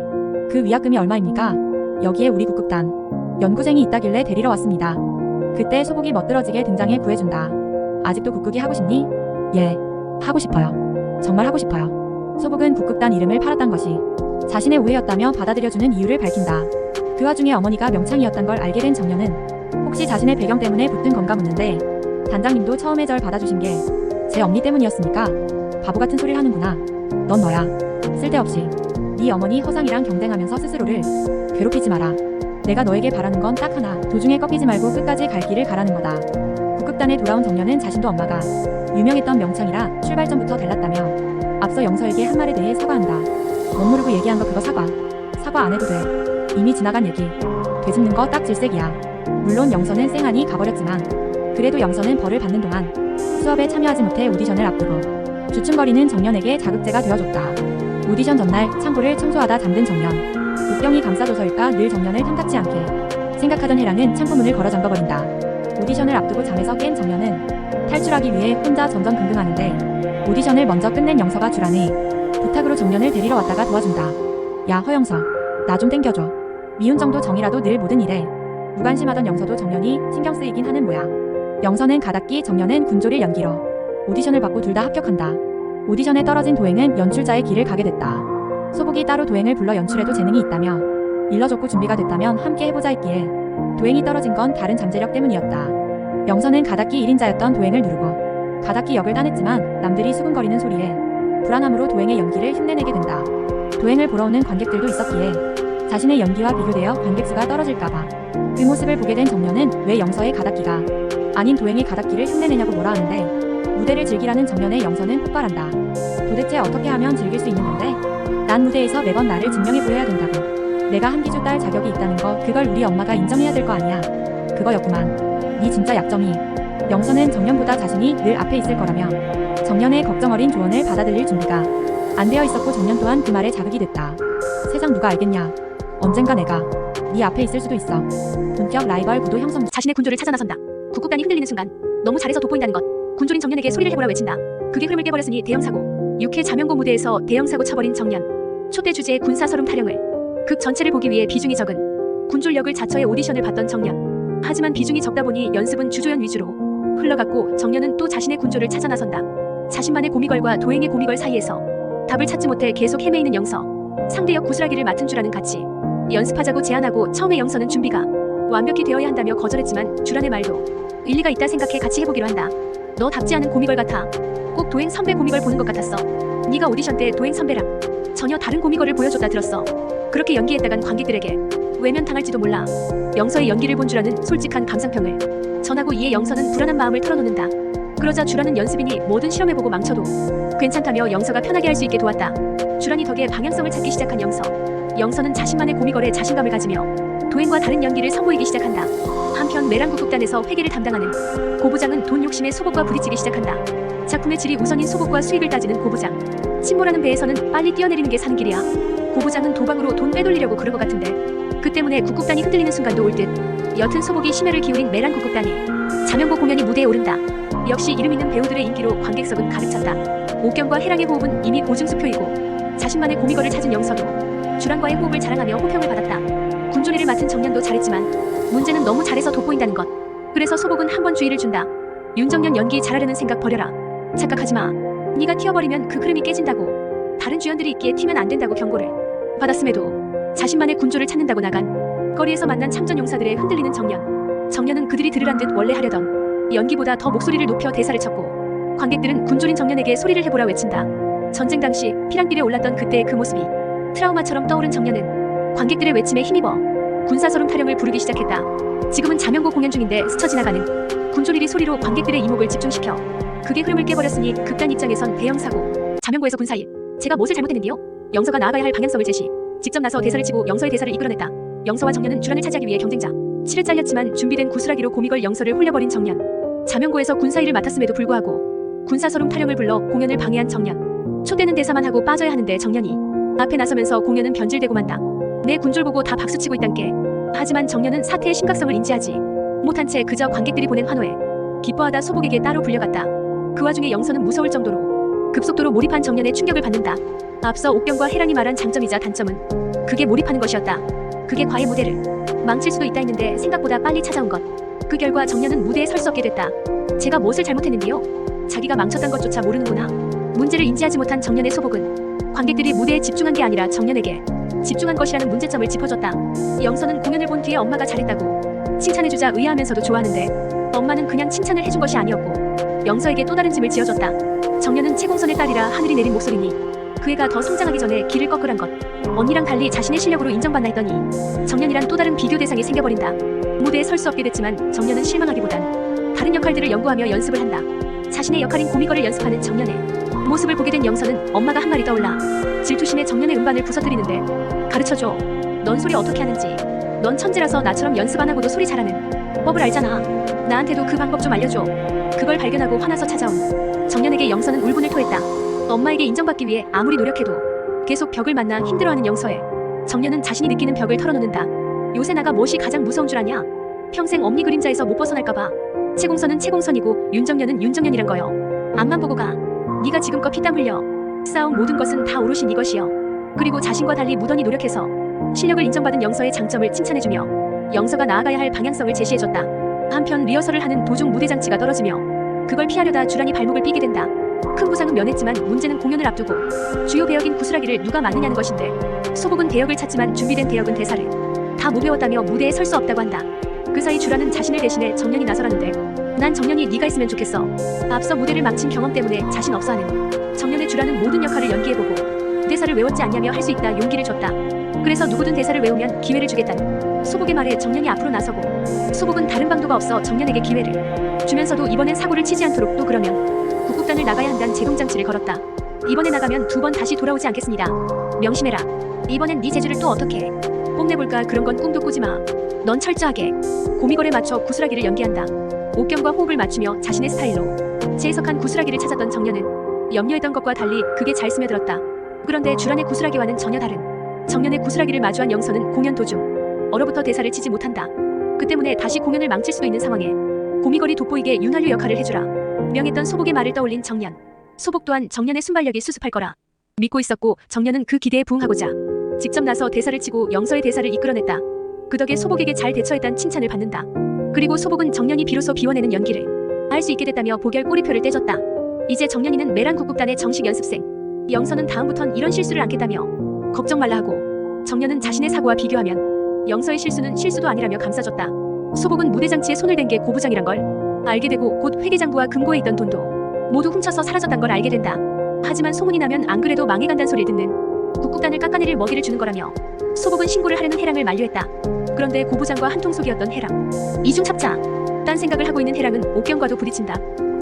Speaker 2: 그 위약금이 얼마입니까? 여기에 우리 구급단 연구생이 있다길래 데리러 왔습니다. 그때 소복이 멋들어지게 등장해 구해준다. 아직도 국극이 하고 싶니? 예, 하고 싶어요. 정말 하고 싶어요. 소복은 구급단 이름을 팔았단 것이 자신의 오해였다며 받아들여주는 이유를 밝힌다. 그 와중에 어머니가 명창이었단 걸 알게 된 정년은 혹시 자신의 배경 때문에 붙든 건가 묻는데 단장님도 처음에 절 받아주신 게 제 엄니 때문이었습니까? 바보 같은 소리를 하는구나. 넌 너야. 쓸데없이 네 어머니 허상이랑 경쟁하면서 스스로를 괴롭히지 마라. 내가 너에게 바라는 건 딱 하나. 도중에 꺾이지 말고 끝까지 갈 길을 가라는 거다. 구급단에 돌아온 정년은 자신도 엄마가 유명했던 명창이라 출발 전부터 달랐다며 앞서 영서에게 한 말에 대해 사과한다. 못 모르고 얘기한 거 그거 사과 안 해도 돼. 이미 지나간 얘기. 되짚는 거 딱 질색이야. 물론 영서는 쌩하니 가버렸지만 그래도 영서는 벌을 받는 동안 수업에 참여하지 못해 오디션을 앞두고 주춤거리는 정년에게 자극제가 되어줬다. 오디션 전날 창고를 청소하다 잠든 정년. 옥경이 감싸줘서일까 늘 정년을 탐탁지 않게 생각하던 해랑은 창고문을 걸어 잠궈버린다. 오디션을 앞두고 잠에서 깬 정년은 탈출하기 위해 혼자 전전긍긍하는데 오디션을 먼저 끝낸 영서가 주라니 부탁으로 정년을 데리러 왔다가 도와준다. 야 허영서, 나 좀 땡겨줘. 미운 정도 정이라도 늘 모든 일에 무관심하던 영서도 정년이 신경 쓰이긴 하는 모양. 영서는 가닥기, 정년은 군졸일 연기로 오디션을 받고 둘 다 합격한다. 오디션에 떨어진 도행은 연출자의 길을 가게 됐다. 소복이 따로 도행을 불러 연출해도 재능이 있다며 일러줬고 준비가 됐다면 함께 해보자 했기에 도행이 떨어진 건 다른 잠재력 때문이었다. 영서는 가닥기 1인자였던 도행을 누르고 가닥기 역을 따냈지만 남들이 수근거리는 소리에 불안함으로 도행의 연기를 흉내내게 된다. 도행을 보러 오는 관객들도 있었기에 자신의 연기와 비교되어 관객수가 떨어질까봐 그 모습을 보게 된 정년은 왜 영서의 가닥기가 아닌 도행의 가닥기를 흉내내냐고 뭐라 하는데 무대를 즐기라는 정년의 영서는 폭발한다. 도대체 어떻게 하면 즐길 수 있는 건데? 난 무대에서 매번 나를 증명해 보여야 된다고. 내가 한기주 딸 자격이 있다는 거 그걸 우리 엄마가 인정해야 될 거 아니야. 그거였구만. 네 진짜 약점이. 영서는 정년보다 자신이 늘 앞에 있을 거라며 정년의 걱정 어린 조언을 받아들일 준비가 안 되어 있었고 정년 또한 그 말에 자극이 됐다. 세상 누가 알겠냐. 언젠가 내가 네 앞에 있을 수도 있어. 본격 라이벌 구도 형성.
Speaker 1: 자신의 군졸을 찾아 나선다. 구급단이 흔들리는 순간 너무 잘해서 돋보인다는 것. 군졸인 정년에게 소리를 해보라 외친다. 그게 흐름을 깨버렸으니 대형사고. 6회 자명고 무대에서 대형사고 쳐버린 정년. 초대 주제의 군사서름 타령을 극 전체를 보기 위해 비중이 적은 군졸 역을 자처해 오디션을 봤던 정년. 하지만 비중이 적다 보니 연습은 주조연 위주로 흘러갔고 정년은 또 자신의 군졸을 찾아 나선다. 자신만의 고미걸과 도행의 고미걸 사이에서 답을 찾지 못해 계속 헤매이는 영서. 상대역 구슬하기를 맡은 줄 아는 같이 연습하자고 제안하고 처음에 영서는 준비가 완벽히 되어야 한다며 거절했지만 주란의 말도 일리가 있다 생각해 같이 해보기로 한다. 너답지 않은 고미걸 같아. 꼭 도행 선배 고미걸 보는 것 같았어. 네가 오디션 때 도행 선배랑 전혀 다른 고미걸을 보여줬다 들었어. 그렇게 연기했다간 관객들에게 외면당할지도 몰라. 영서의 연기를 본 주란은 솔직한 감상평을 전하고 이에 영서는 불안한 마음을 털어놓는다. 그러자 주란은 연습이니 뭐든 실험해보고 망쳐도 괜찮다며 영서가 편하게 할 수 있게 도왔다. 주란이 덕에 방향성을 찾기 시작한 영서. 영서는 자신만의 고미걸에 자신감을 가지며 도행과 다른 연기를 선보이기 시작한다. 한편 매랑구급단에서 회계를 담당하는 고부장은 돈 욕심에 소복과 부딪히기 시작한다. 작품의 질이 우선인 소복과 수익을 따지는 고부장. 침몰하는 배에서는 빨리 뛰어내리는 게 사는 길이야. 고부장은 도박으로 돈 빼돌리려고 그런 것 같은데 그 때문에 국급단이 흔들리는 순간도 올 듯. 여튼 소복이 심혈을 기울인 매랑구급단이 자명고 공연이 무대에 오른다. 역시 이름 있는 배우들의 인기로 관객석은 가득 찼다. 옥경과 해랑의 호흡은 이미 보증수표이고 자신만의 고미걸을 찾은 영서도 주란과의 호흡을 자랑하며 호평을 받았다. 군졸이를 맡은 정년도 잘했지만 문제는 너무 잘해서 돋보인다는 것. 그래서 소복은 한 번 주의를 준다. 윤정년 연기 잘하려는 생각 버려라. 착각하지 마. 네가 튀어버리면 그 흐름이 깨진다고. 다른 주연들이 있기에 튀면 안 된다고 경고를 받았음에도 자신만의 군졸을 찾는다고 나간 거리에서 만난 참전 용사들의 흔들리는 정년. 정년은 그들이 들으란 듯 원래 하려던 연기보다 더 목소리를 높여 대사를 쳤고 관객들은 군졸인 정년에게 소리를 해보라 외친다. 전쟁 당시 피랑길에 올랐던 그때의 그 모습이 트라우마처럼 떠오른 정년은 관객들의 외침에 힘입어 군사서름 타령을 부르기 시작했다. 지금은 자명고 공연 중인데 스쳐 지나가는 군졸일이 소리로 관객들의 이목을 집중시켜 그게 흐름을 깨버렸으니 극단 입장에선 대형 사고. 자명고에서 군사일. 제가 무엇을 잘못했는데요? 영서가 나아가야 할 방향성을 제시. 직접 나서 대사를 치고 영서의 대사를 이끌어냈다. 영서와 정년은 주란을 차지하기 위해 경쟁자. 치를 잘렸지만 준비된 구슬하기로 고미걸 영서를 홀려버린 정년. 자명고에서 군사일을 맡았음에도 불구하고 군사서름 타령을 불러 공연을 방해한 정년. 촉되는 대사만 하고 빠져야 하는데 정년이 앞에 나서면서 공연은 변질되고 만다. 내 군졸 보고 다 박수치고 있단께. 하지만 정년은 사태의 심각성을 인지하지 못한 채 그저 관객들이 보낸 환호에 기뻐하다 소복에게 따로 불려갔다. 그 와중에 영선은 무서울 정도로 급속도로 몰입한 정년의 충격을 받는다. 앞서 옥경과 해랑이 말한 장점이자 단점은 그게 몰입하는 것이었다. 그게 과외 무대를 망칠 수도 있다 했는데 생각보다 빨리 찾아온 것. 그 결과 정년은 무대에 설 수 없게 됐다. 제가 무엇을 잘못했는데요? 자기가 망쳤단 것조차 모르는구나. 문제를 인지하지 못한 정년의 소복은 관객들이 무대에 집중한 게 아니라 정년에게 집중한 것이라는 문제점을 짚어줬다. 영선은 공연을 본 뒤에 엄마가 잘했다고 칭찬해주자 의아하면서도 좋아하는데 엄마는 그냥 칭찬을 해준 것이 아니었고 영서에게 또 다른 짐을 지어줬다. 정년은 채공선의 딸이라 하늘이 내린 목소리니 그 애가 더 성장하기 전에 길을 꺾으란 것. 언니랑 달리 자신의 실력으로 인정받나 했더니 정년이란 또 다른 비교 대상이 생겨버린다. 무대에 설 수 없게 됐지만 정년은 실망하기보단 다른 역할들을 연구하며 연습을 한다. 자신의 역할인 고미거를 연습하는 정년의 모습을 보게 된 영선은 엄마가 한 말이 떠올라 질투심에 정년의 음반을 부서뜨리는데 가르쳐줘. 넌 소리 어떻게 하는지. 넌 천재라서 나처럼 연습 안 하고도 소리 잘하는 법을 알잖아. 나한테도 그 방법 좀 알려줘. 그걸 발견하고 화나서 찾아온 정년에게 영선은 울분을 토했다. 엄마에게 인정받기 위해 아무리 노력해도 계속 벽을 만나 힘들어하는 영서에 정년은 자신이 느끼는 벽을 털어놓는다. 요새 나가 무엇이 가장 무서운 줄 아냐? 평생 엄니 그림자에서 못 벗어날까봐. 채공선은 채공선이고 윤정년은 윤정년이란 거요. 앞만 보고 가. 네가 지금껏 피땀 흘려 쌓은 모든 것은 다 오롯이 네 것이여. 그리고 자신과 달리 무던히 노력해서 실력을 인정받은 영서의 장점을 칭찬해주며 영서가 나아가야 할 방향성을 제시해줬다. 한편 리허설을 하는 도중 무대 장치가 떨어지며 그걸 피하려다 주란이 발목을 삐게 된다. 큰 부상은 면했지만 문제는 공연을 앞두고 주요 배역인 구슬하기를 누가 맡느냐는 것인데 소복은 대역을 찾지만 준비된 대역은 대사를 다 못 외웠다며 무대에 설 수 없다고 한다. 그 사이 주란은 자신을 대신해 정년이 나서라는데 난 정년이 네가 있으면 좋겠어. 앞서 무대를 망친 경험 때문에 자신 없어하는 정년의 주란은 모든 역할을 연기해보고 대사를 외웠지 않냐며 할 수 있다 용기를 줬다. 그래서 누구든 대사를 외우면 기회를 주겠다는 소복의 말에 정년이 앞으로 나서고 소복은 다른 방도가 없어 정년에게 기회를 주면서도 이번엔 사고를 치지 않도록 또 그러면 국극단을 나가야 한다는 재동장치를 걸었다. 이번에 나가면 2번 다시 돌아오지 않겠습니다. 명심해라. 이번엔 네 재주를 또 어떻게 해. 뽐내볼까. 그런 건 꿈도 꾸지 마. 넌 철저하게 고미걸에 맞춰 구슬하기를 연기한다. 옥경과 호흡을 맞추며 자신의 스타일로 재해석한 구슬하기를 찾았던 정년은 염려했던 것과 달리 그게 잘 스며들었다. 그런데 주란의 구슬하기와는 전혀 다른 정년의 구슬하기를 마주한 영선은 공연 도중 얼어붙어 대사를 치지 못한다. 그 때문에 다시 공연을 망칠 수도 있는 상황에 고미걸이 돋보이게 윤활유 역할을 해주라 명했던 소복의 말을 떠올린 정년. 소복 또한 정년의 순발력이 수습할 거라 믿고 있었고 정년은 그 기대에 부응하고자 직접 나서 대사를 치고 영서의 대사를 이끌어냈다. 그 덕에 소복에게 잘 대처했다는 칭찬을 받는다. 그리고 소복은 정년이 비로소 비워내는 연기를 알 수 있게 됐다며 보결 꼬리표를 떼줬다. 이제 정년이는 메란 국극단의 정식 연습생. 영서는 다음부턴 이런 실수를 않겠다며 걱정 말라 하고 정년은 자신의 사고와 비교하면 영서의 실수는 실수도 아니라며 감싸줬다. 소복은 무대 장치에 손을 댄 게 고부장이란 걸 알게 되고 곧 회계장부와 금고에 있던 돈도 모두 훔쳐서 사라졌단 걸 알게 된다. 하지만 소문이 나면 안 그래도 망해간다는 소리를 듣는 국극단을 깎아내릴 먹이를 주는 거라며 소복은 신고를 하려는 해랑을 만류했다. 그런데 고부장과 한통속이었던 해랑 이중 첩자 딴 생각을 하고 있는 해랑은 옥경과도 부딪힌다.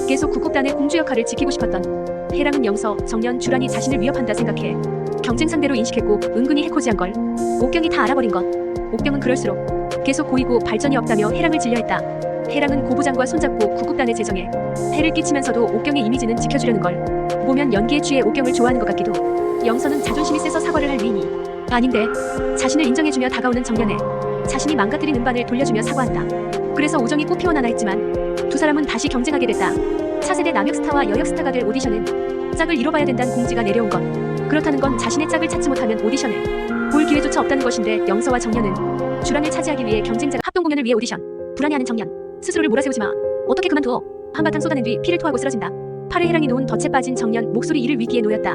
Speaker 1: 계속 국극단의 공주 역할을 지키고 싶었던 해랑은 영서, 정년, 주란이 자신을 위협한다 생각해 경쟁 상대로 인식했고 은근히 해코지한 걸 옥경이 다 알아버린 것. 옥경은 그럴수록 계속 고이고 발전이 없다며 해랑을 질려했다. 해랑은 고부장과 손잡고 국극단의 재정에 해를 끼치면서도 옥경의 이미지는 지켜주려는 걸 보면 연기에 취해 옥경을 좋아하는 것 같기도. 영서는 자존심이 세서 사과를 할 위인이 아닌데 자신을 인정해주며 다가오는 정년에 자신이 망가뜨린 음반을 돌려주며 사과한다. 그래서 우정이 꽃피워나나 했지만 두 사람은 다시 경쟁하게 됐다. 차세대 남역스타와 여역스타가 될 오디션은 짝을 이뤄봐야 된다는 공지가 내려온 것. 그렇다는 건 자신의 짝을 찾지 못하면 오디션을 볼 기회조차 없다는 것인데 영서와 정년은 주란을 차지하기 위해 경쟁자가 합동 공연을 위해 오디션. 불안해하는 정년. 스스로를 몰아세우지 마. 어떻게 그만둬. 한바탕 쏟아낸 뒤 피를 토하고 쓰러진다. 팔에 해랑이 놓은 덫에 빠진 정년. 목소리 잃을 위기에 놓였다.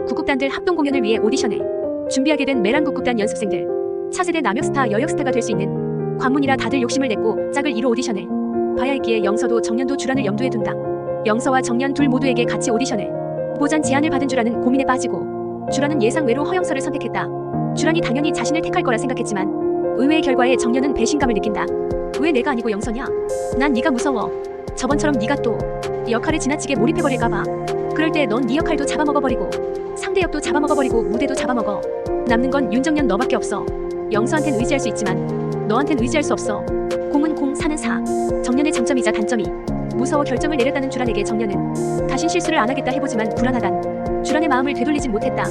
Speaker 1: 국극단들 합동 공연을 위해 오디션을 준비하게 된 메란 국극단 연습생들. 차세대 남역스타 여역스타가 될 수 있는 관문이라 다들 욕심을 냈고 짝을 이뤄 오디션을 봐야 했기에 영서도 정년도 주란을 염두에 둔다. 영서와 정년 둘 모두에게 같이 오디션을 보잔 제안을 받은 주란은 고민에 빠지고 주란은 예상외로 허영서를 선택했다. 주란이 당연히 자신을 택할 거라 생각했지만 의외의 결과에 정년은 배신감을 느낀다. 왜 내가 아니고 영서냐? 난 네가 무서워. 저번처럼 네가 또 역할에 지나치게 몰입해버릴까봐. 그럴 때 넌 네 역할도 잡아먹어버리고 상대 역도 잡아먹어버리고 무대도 잡아먹어. 남는 건 윤정년 너밖에 없어. 영서한텐 의지할 수 있지만 너한텐 의지할 수 없어. 공은 공, 사는 사. 정년의 장점이자 단점이 무서워 결정을 내렸다는 주란에게 정년은 다신 실수를 안 하겠다 해보지만 불안하단 주란의 마음을 되돌리진 못했다.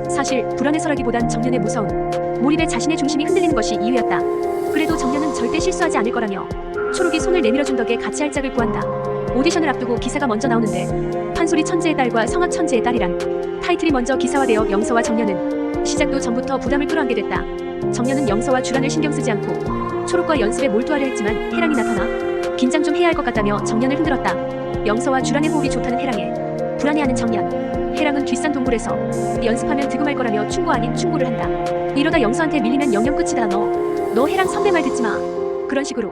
Speaker 1: 사실 불안해서라기보단 정년의 무서움, 몰입에 자신의 중심이 흔들리는 것이 이유였다. 그래도 정년은 절대 실수하지 않을 거라며 초록이 손을 내밀어준 덕에 같이 할 짝을 구한다. 오디션을 앞두고 기사가 먼저 나오는데 판소리 천재의 딸과 성악 천재의 딸이란 타이틀이 먼저 기사화되어 영서와 정년은 시작도 전부터 부담을 끌어안게 됐다. 정년은 영서와 주란을 신경 쓰지 않고 초록과 연습에 몰두하려 했지만 해랑이 나타나 긴장 좀 해야 할 것 같다며 정년을 흔들었다. 영서와 주란의 호흡이 좋다는 해랑에 불안해하는 정년. 해랑은 뒷산 동굴에서 연습하면 득음할 거라며 충고 아닌 충고를 한다. 이러다 영서한테 밀리면 영영 끝이다. 너 해랑 선배 말 듣지 마. 그런 식으로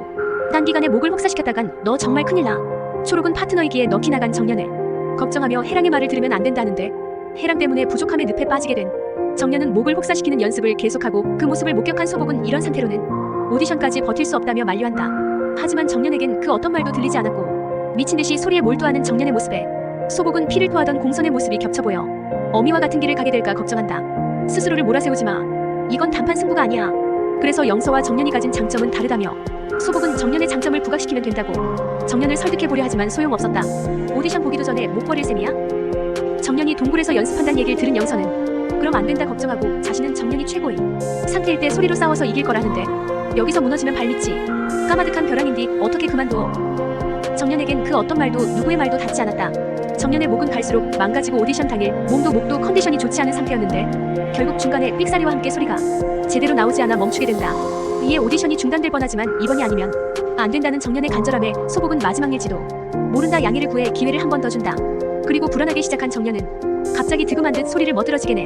Speaker 1: 단기간에 목을 혹사시켰다간 너 정말 큰일 나. 초록은 파트너이기에 넋이 나간 정년을 걱정하며 해랑의 말을 들으면 안 된다는데 해랑 때문에 부족함의 늪에 빠지게 된 정년은 목을 혹사시키는 연습을 계속하고 그 모습을 목격한 소복은 이런 상태로는 오디션까지 버틸 수 없다며 만류한다. 하지만 정년에겐 그 어떤 말도 들리지 않았고 미친듯이 소리에 몰두하는 정년의 모습에 소복은 피를 토하던 공선의 모습이 겹쳐 보여 어미와 같은 길을 가게 될까 걱정한다. 스스로를 몰아세우지 마. 이건 단판 승부가 아니야. 그래서 영서와 정년이 가진 장점은 다르다며 소복은 정년의 장점을 부각시키면 된다고 정년을 설득해보려 하지만 소용없었다. 오디션 보기도 전에 목 버릴 셈이야? 정년이 동굴에서 연습한다는 얘기를 들은 영서는 그럼 안 된다 걱정하고 자신은 정년이 최고의 상태일 때 소리로 싸워서 이길 거라는데 여기서 무너지면 발밑이 까마득한 벼랑인디 어떻게 그만둬. 정년에겐 그 어떤 말도 누구의 말도 닿지 않았다. 정년의 목은 갈수록 망가지고 오디션 당일 몸도 목도 컨디션이 좋지 않은 상태였는데 결국 중간에 삑사리와 함께 소리가 제대로 나오지 않아 멈추게 된다. 이에 오디션이 중단될 뻔하지만 이번이 아니면 안 된다는 정년의 간절함에 소복은 마지막 일지도 모른다 양해를 구해 기회를 한 번 더 준다. 그리고 불안하게 시작한 정년은 갑자기 득음한 듯 소리를 멋들어지게 내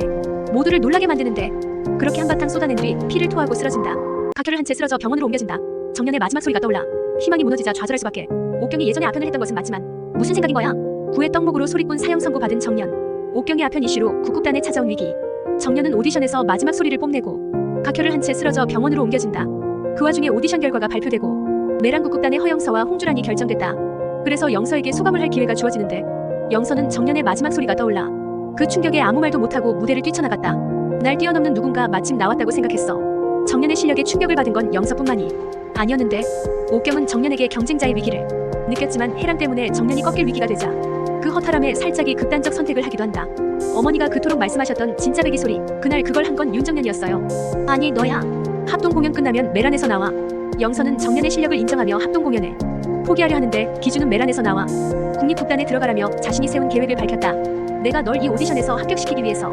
Speaker 1: 모두를 놀라게 만드는데 그렇게 한바탕 쏟아낸 뒤 피를 토하고 쓰러진다. 각혈을 한 채 쓰러져 병원으로 옮겨진다. 정년의 마지막 소리가 떠올라 희망이 무너지자 좌절할 수밖에. 옥경이 예전에 아편을 했던 것은 맞지만 무슨 생각인 거야? 구의 떡목으로 소리꾼 사형 선고 받은 정년. 옥경의 아편 이슈로 국국단에 찾아온 위기. 정년은 오디션에서 마지막 소리를 뽐내고 각혈을 한 채 쓰러져 병원으로 옮겨진다. 그 와중에 오디션 결과가 발표되고 메랑 국국단의 허영서와 홍주란이 결정됐다. 그래서 영서에게 소감을 할 기회가 주어지는데 영서는 정년의 마지막 소리가 떠올라 그 충격에 아무 말도 못하고 무대를 뛰쳐나갔다. 날 뛰어넘는 누군가 마침 나왔다고 생각했어. 정년의 실력에 충격을 받은 건 영서뿐만이 아니었는데 옥경은 정년에게 경쟁자의 위기를 느꼈지만 해랑 때문에 정년이 꺾일 위기가 되자 그 허탈함에 살짝이 극단적 선택을 하기도 한다. 어머니가 그토록 말씀하셨던 진짜 배기 소리, 그날 그걸 한 건 윤정년이었어요. 아니 너야. 합동 공연 끝나면 메란에서 나와. 영서는 정년의 실력을 인정하며 합동 공연을 포기하려 하는데 기준은 메란에서 나와 국립극단에 들어가라며 자신이 세운 계획을 밝혔다. 내가 널 이 오디션에서 합격시키기 위해서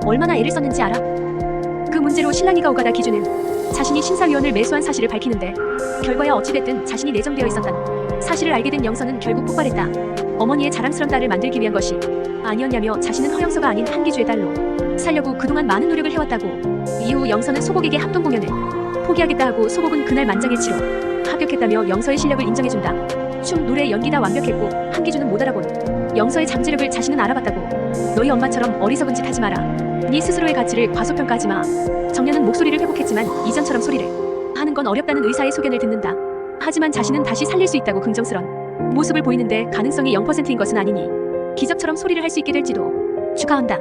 Speaker 1: 얼마나 애를 썼는지 알아? 그 문제로 신랑이가 오가다 기준은 자신이 심사위원을 매수한 사실을 밝히는데 결과야 어찌됐든 자신이 내정되어 있었다는 사실을 알게 된 영서는 결국 폭발했다. 어머니의 자랑스러운 딸을 만들기 위한 것이 아니었냐며 자신은 허영서가 아닌 한기주의 딸로 살려고 그동안 많은 노력을 해왔다고. 이후 영서는 소복에게 합동 공연을 포기하겠다 하고 소복은 그날 만장일치로 합격했다며 영서의 실력을 인정해준다. 춤, 노래, 연기 다 완벽했고 한기주는 못 알아본 영서의 잠재력을 자신은 알아봤다고. 너희 엄마처럼 어리석은 짓 하지 마라. 네 스스로의 가치를 과소평가하지 마. 정년은 목소리를 회복했지만 이전처럼 소리를 하는 건 어렵다는 의사의 소견을 듣는다. 하지만 자신은 다시 살릴 수 있다고 긍정스런 모습을 보이는데 가능성이 0%인 것은 아니니 기적처럼 소리를 할 수 있게 될지도. 축하한다.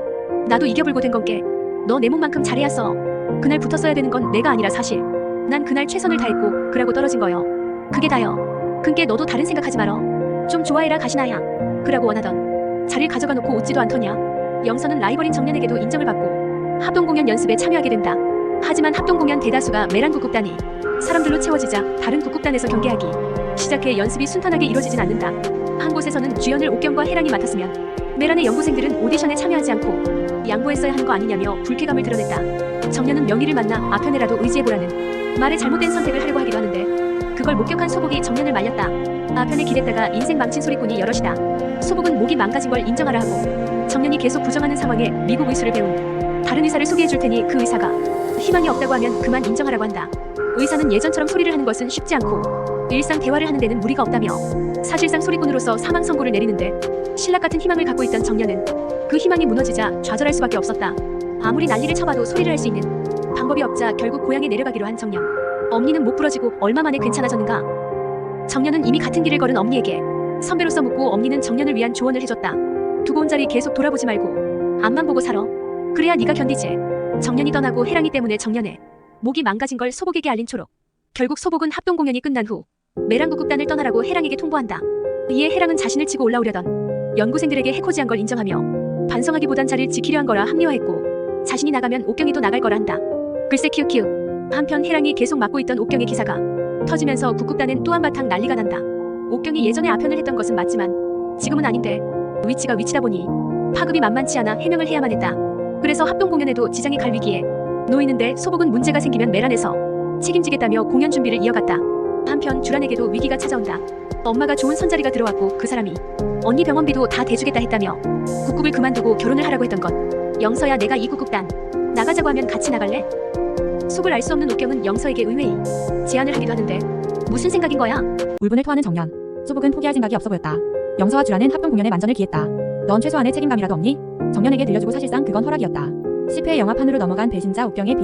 Speaker 1: 나도 이겨불고 된 건게 너 내 몸만큼 잘해야 써. 그날 붙었어야 되는 건 내가 아니라 사실 난 그날 최선을 다했고 그라고 떨어진 거여. 그게 다여. 근께 너도 다른 생각하지 말어. 좀 좋아해라 가시나야. 그라고 원하던 자리를 가져가 놓고 웃지도 않더냐. 영서는 라이벌인 정년에게도 인정을 받고 합동공연 연습에 참여하게 된다. 하지만 합동공연 대다수가 메란 국국단이 사람들로 채워지자 다른 국국단에서 경계하기 시작해 연습이 순탄하게 이루어지진 않는다. 한 곳에서는 주연을 옥경과 해랑이 맡았으면 메란의 연구생들은 오디션에 참여하지 않고 양보했어야 하는 거 아니냐며 불쾌감을 드러냈다. 정년은 명의를 만나 아편에라도 의지해보라는 말에 잘못된 선택을 하려고 하기도 하는데 그걸 목격한 소복이 정년을 말렸다. 아편에 기댔다가 인생 망친 소리꾼이 여럿이다. 소복은 목이 망가진 걸 인정하라 하고 정년이 계속 부정하는 상황에 미국 의술을 배운 다른 의사를 소개해줄 테니 그 의사가 희망이 없다고 하면 그만 인정하라고 한다. 의사는 예전처럼 소리를 하는 것은 쉽지 않고 일상 대화를 하는 데는 무리가 없다며 사실상 소리꾼으로서 사망 선고를 내리는데 신락 같은 희망을 갖고 있던 정년은 그 희망이 무너지자 좌절할 수밖에 없었다. 아무리 난리를 쳐봐도 소리를 할 수 있는 방법이 없자 결국 고향에 내려가기로 한 정년. 엄니는 목 부러지고 얼마 만에 괜찮아졌는가? 정년은 이미 같은 길을 걸은 엄니에게 선배로서 묻고 엄니는 정년을 위한 조언을 해줬다. 두고 온 자리 계속 돌아보지 말고 앞만 보고 살아. 그래야 네가 견디지. 정년이 떠나고 해랑이 때문에 정년의 목이 망가진 걸 소복에게 알린 초록. 결국 소복은 합동 공연이 끝난 후 메랑 국국단을 떠나라고 해랑에게 통보한다. 이에 해랑은 자신을 치고 올라오려던 연구생들에게 해코지한 걸 인정하며 반성하기보단 자리를 지키려 한 거라 합리화했고 자신이 나가면 옥경이도 나갈 거라 한다. 글쎄 키읔키읔. 한편 해랑이 계속 맡고 있던 옥경의 기사가 터지면서 국국단은 또 한바탕 난리가 난다. 옥경이 예전에 아편을 했던 것은 맞지만 지금은 아닌데 위치가 위치다 보니 파급이 만만치 않아 해명을 해야만 했다. 그래서 합동 공연에도 지장이 갈 위기에 놓이는데 소복은 문제가 생기면 매란해서 책임지겠다며 공연 준비를 이어갔다. 한편 주란에게도 위기가 찾아온다. 엄마가 좋은 선자리가 들어왔고 그 사람이 언니 병원비도 다 대주겠다 했다며 국국을 그만두고 결혼을 하라고 했던 것. 영서야 내가 이 국국단 나가자고 하면 같이 나갈래? 속을 알 수 없는 옥경은 영서에게 의외의 제안을 하기도 하는데 무슨 생각인 거야?
Speaker 2: 울분을 토하는 정연. 소복은 포기할 생각이 없어 보였다. 영서와 주라는 합동 공연에 만전을 기했다. 넌 최소한의 책임감이라도 없니? 정연에게 들려주고 사실상 그건 허락이었다. 10회 영화판으로 넘어간 배신자 옥경의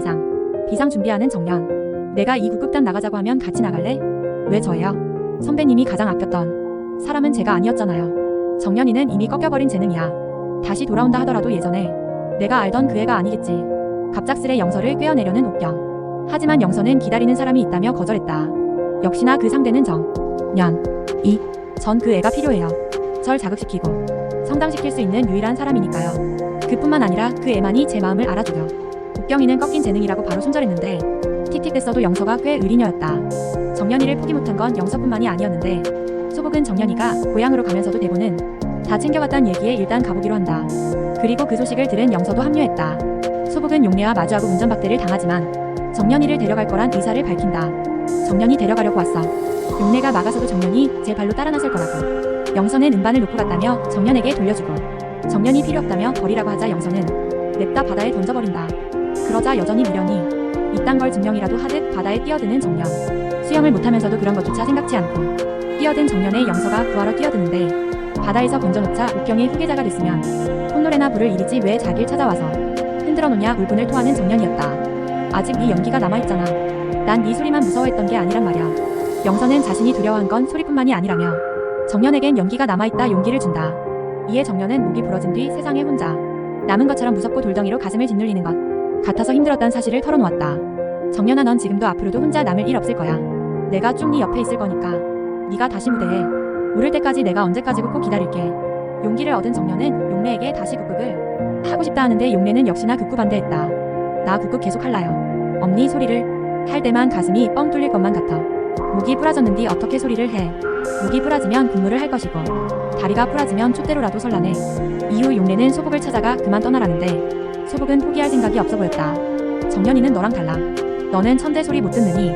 Speaker 2: 비상 준비하는 정연. 내가 이 국극단 나가자고 하면 같이 나갈래? 왜 저예요? 선배님이 가장 아꼈던 사람은 제가 아니었잖아요. 정연이는 이미 꺾여버린 재능이야. 다시 돌아온다 하더라도 예전에 내가 알던 그 애가 아니겠지. 갑작스레 영서를 꿰어내려는 옥경. 하지만 영서는 기다리는 사람이 있다며 거절했다. 역시나 그 상대는 정연. 전 그 애가 필요해요. 절 자극시키고 성장시킬 수 있는 유일한 사람이니까요. 그뿐만 아니라 그 애만이 제 마음을 알아줘요. 옥경이는 꺾인 재능이라고 바로 손절했는데 틱틱댔어도 영서가 꽤 의리녀였다. 정연이를 포기 못한 건 영서뿐만이 아니었는데 소복은 정연이가 고향으로 가면서도 대본은 다 챙겨갔단 얘기에 일단 가보기로 한다. 그리고 그 소식을 들은 영서도 합류했다. 소복은 용례와 마주하고 운전박대를 당하지만 정연이를 데려갈 거란 의사를 밝힌다. 정연이 데려가려고 왔어. 용례가 막아서도 정연이 제 발로 따라 나설 거라고. 영서는 음반을 놓고 갔다며 정연에게 돌려주고 정연이 필요 없다며 버리라고 하자 영서는 냅다 바다에 던져버린다. 그러자 여전히 미련이 이딴 걸 증명이라도 하듯 바다에 뛰어드는 정연. 수영을 못하면서도 그런 것조차 생각지 않고 뛰어든 정연의 영서가 구하러 뛰어드는데 바다에서 건져놓자 옥경의 후계자가 됐으면 콧노래나 부를 일이지 왜 자길 찾아와서 흔들어 놓냐. 울분을 토하는 정연이었다. 아직 네 연기가 남아있잖아. 난 네 소리만 무서워했던 게 아니란 말이야. 영서는 자신이 두려워한 건 소리뿐만이 아니라며 정연에겐 연기가 남아있다 용기를 준다. 이에 정연은 목이 부러진 뒤 세상에 혼자 남은 것처럼 무섭고 돌덩이로 가슴을 짓눌리는 것 같아서 힘들었단 사실을 털어놓았다. 정연아, 넌 지금도 앞으로도 혼자 남을 일 없을 거야. 내가 쭉 네 옆에 있을 거니까 네가 다시 무대에 오를 때까지 내가 언제까지고 꼭 기다릴게. 용기를 얻은 정연은 용례에게 다시 국극을 하고 싶다 하는데 용례는 역시나 극구 반대했다. 나 국극 계속 할라요. 엄니 소리를 할 때만 가슴이 뻥 뚫릴 것만 같아. 목이 부러졌는디 어떻게 소리를 해. 목이 부러지면 군무를 할 것이고 다리가 부러지면 촛대로라도 설라네. 이후 용례는 소복을 찾아가 그만 떠나라는데 소복은 포기할 생각이 없어 보였다. 정연이는 너랑 달라. 너는 천재 소리 못 듣느니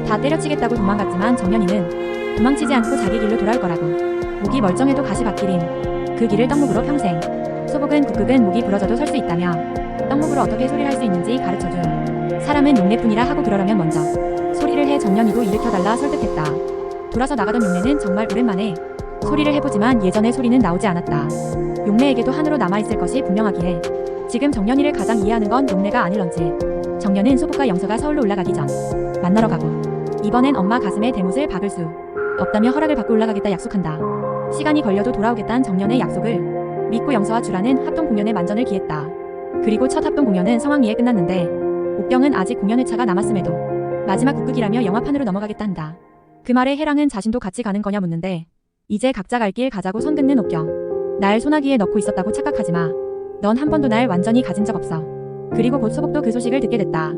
Speaker 2: 다 때려치겠다고 도망갔지만 정연이는 도망치지 않고 자기 길로 돌아올 거라고. 목이 멀쩡해도 가시밭길인 그 길을 떡목으로 평생. 소복은 국극은 목이 부러져도 설 수 있다며 떡목으로 어떻게 소리를 할 수 있는지 가르쳐준 사람은 용례뿐이라 하고 그러려면 먼저 소리를 해. 정연이도 일으켜달라 설득했다. 돌아서 나가던 용례는 정말 오랜만에 소리를 해보지만 예전의 소리는 나오지 않았다. 용례에게도 한으로 남아있을 것이 분명하기에 지금 정연이를 가장 이해하는 건 용례가 아닐런지. 정연은 소복과 영서가 서울로 올라가기 전 만나러 가고 이번엔 엄마 가슴에 대못을 박을 수 없다며 허락을 받고 올라가겠다 약속한다. 시간이 걸려도 돌아오겠다는 정연의 약속을 믿고 영서와 주라는 합동 공연에 만전을 기했다. 그리고 첫 합동 공연은 성황리에 끝났는데 옥경은 아직 공연 회차가 남았음에도 마지막 국극이라며 영화판으로 넘어가겠다 한다. 그 말에 해랑은 자신도 같이 가는 거냐 묻는데 이제 각자 갈 길 가자고 선 긋는 옥경. 날 소나기에 넣고 있었다고 착각하지 마. 넌 한 번도 날 완전히 가진 적 없어. 그리고 곧 소복도 그 소식을 듣게 됐다.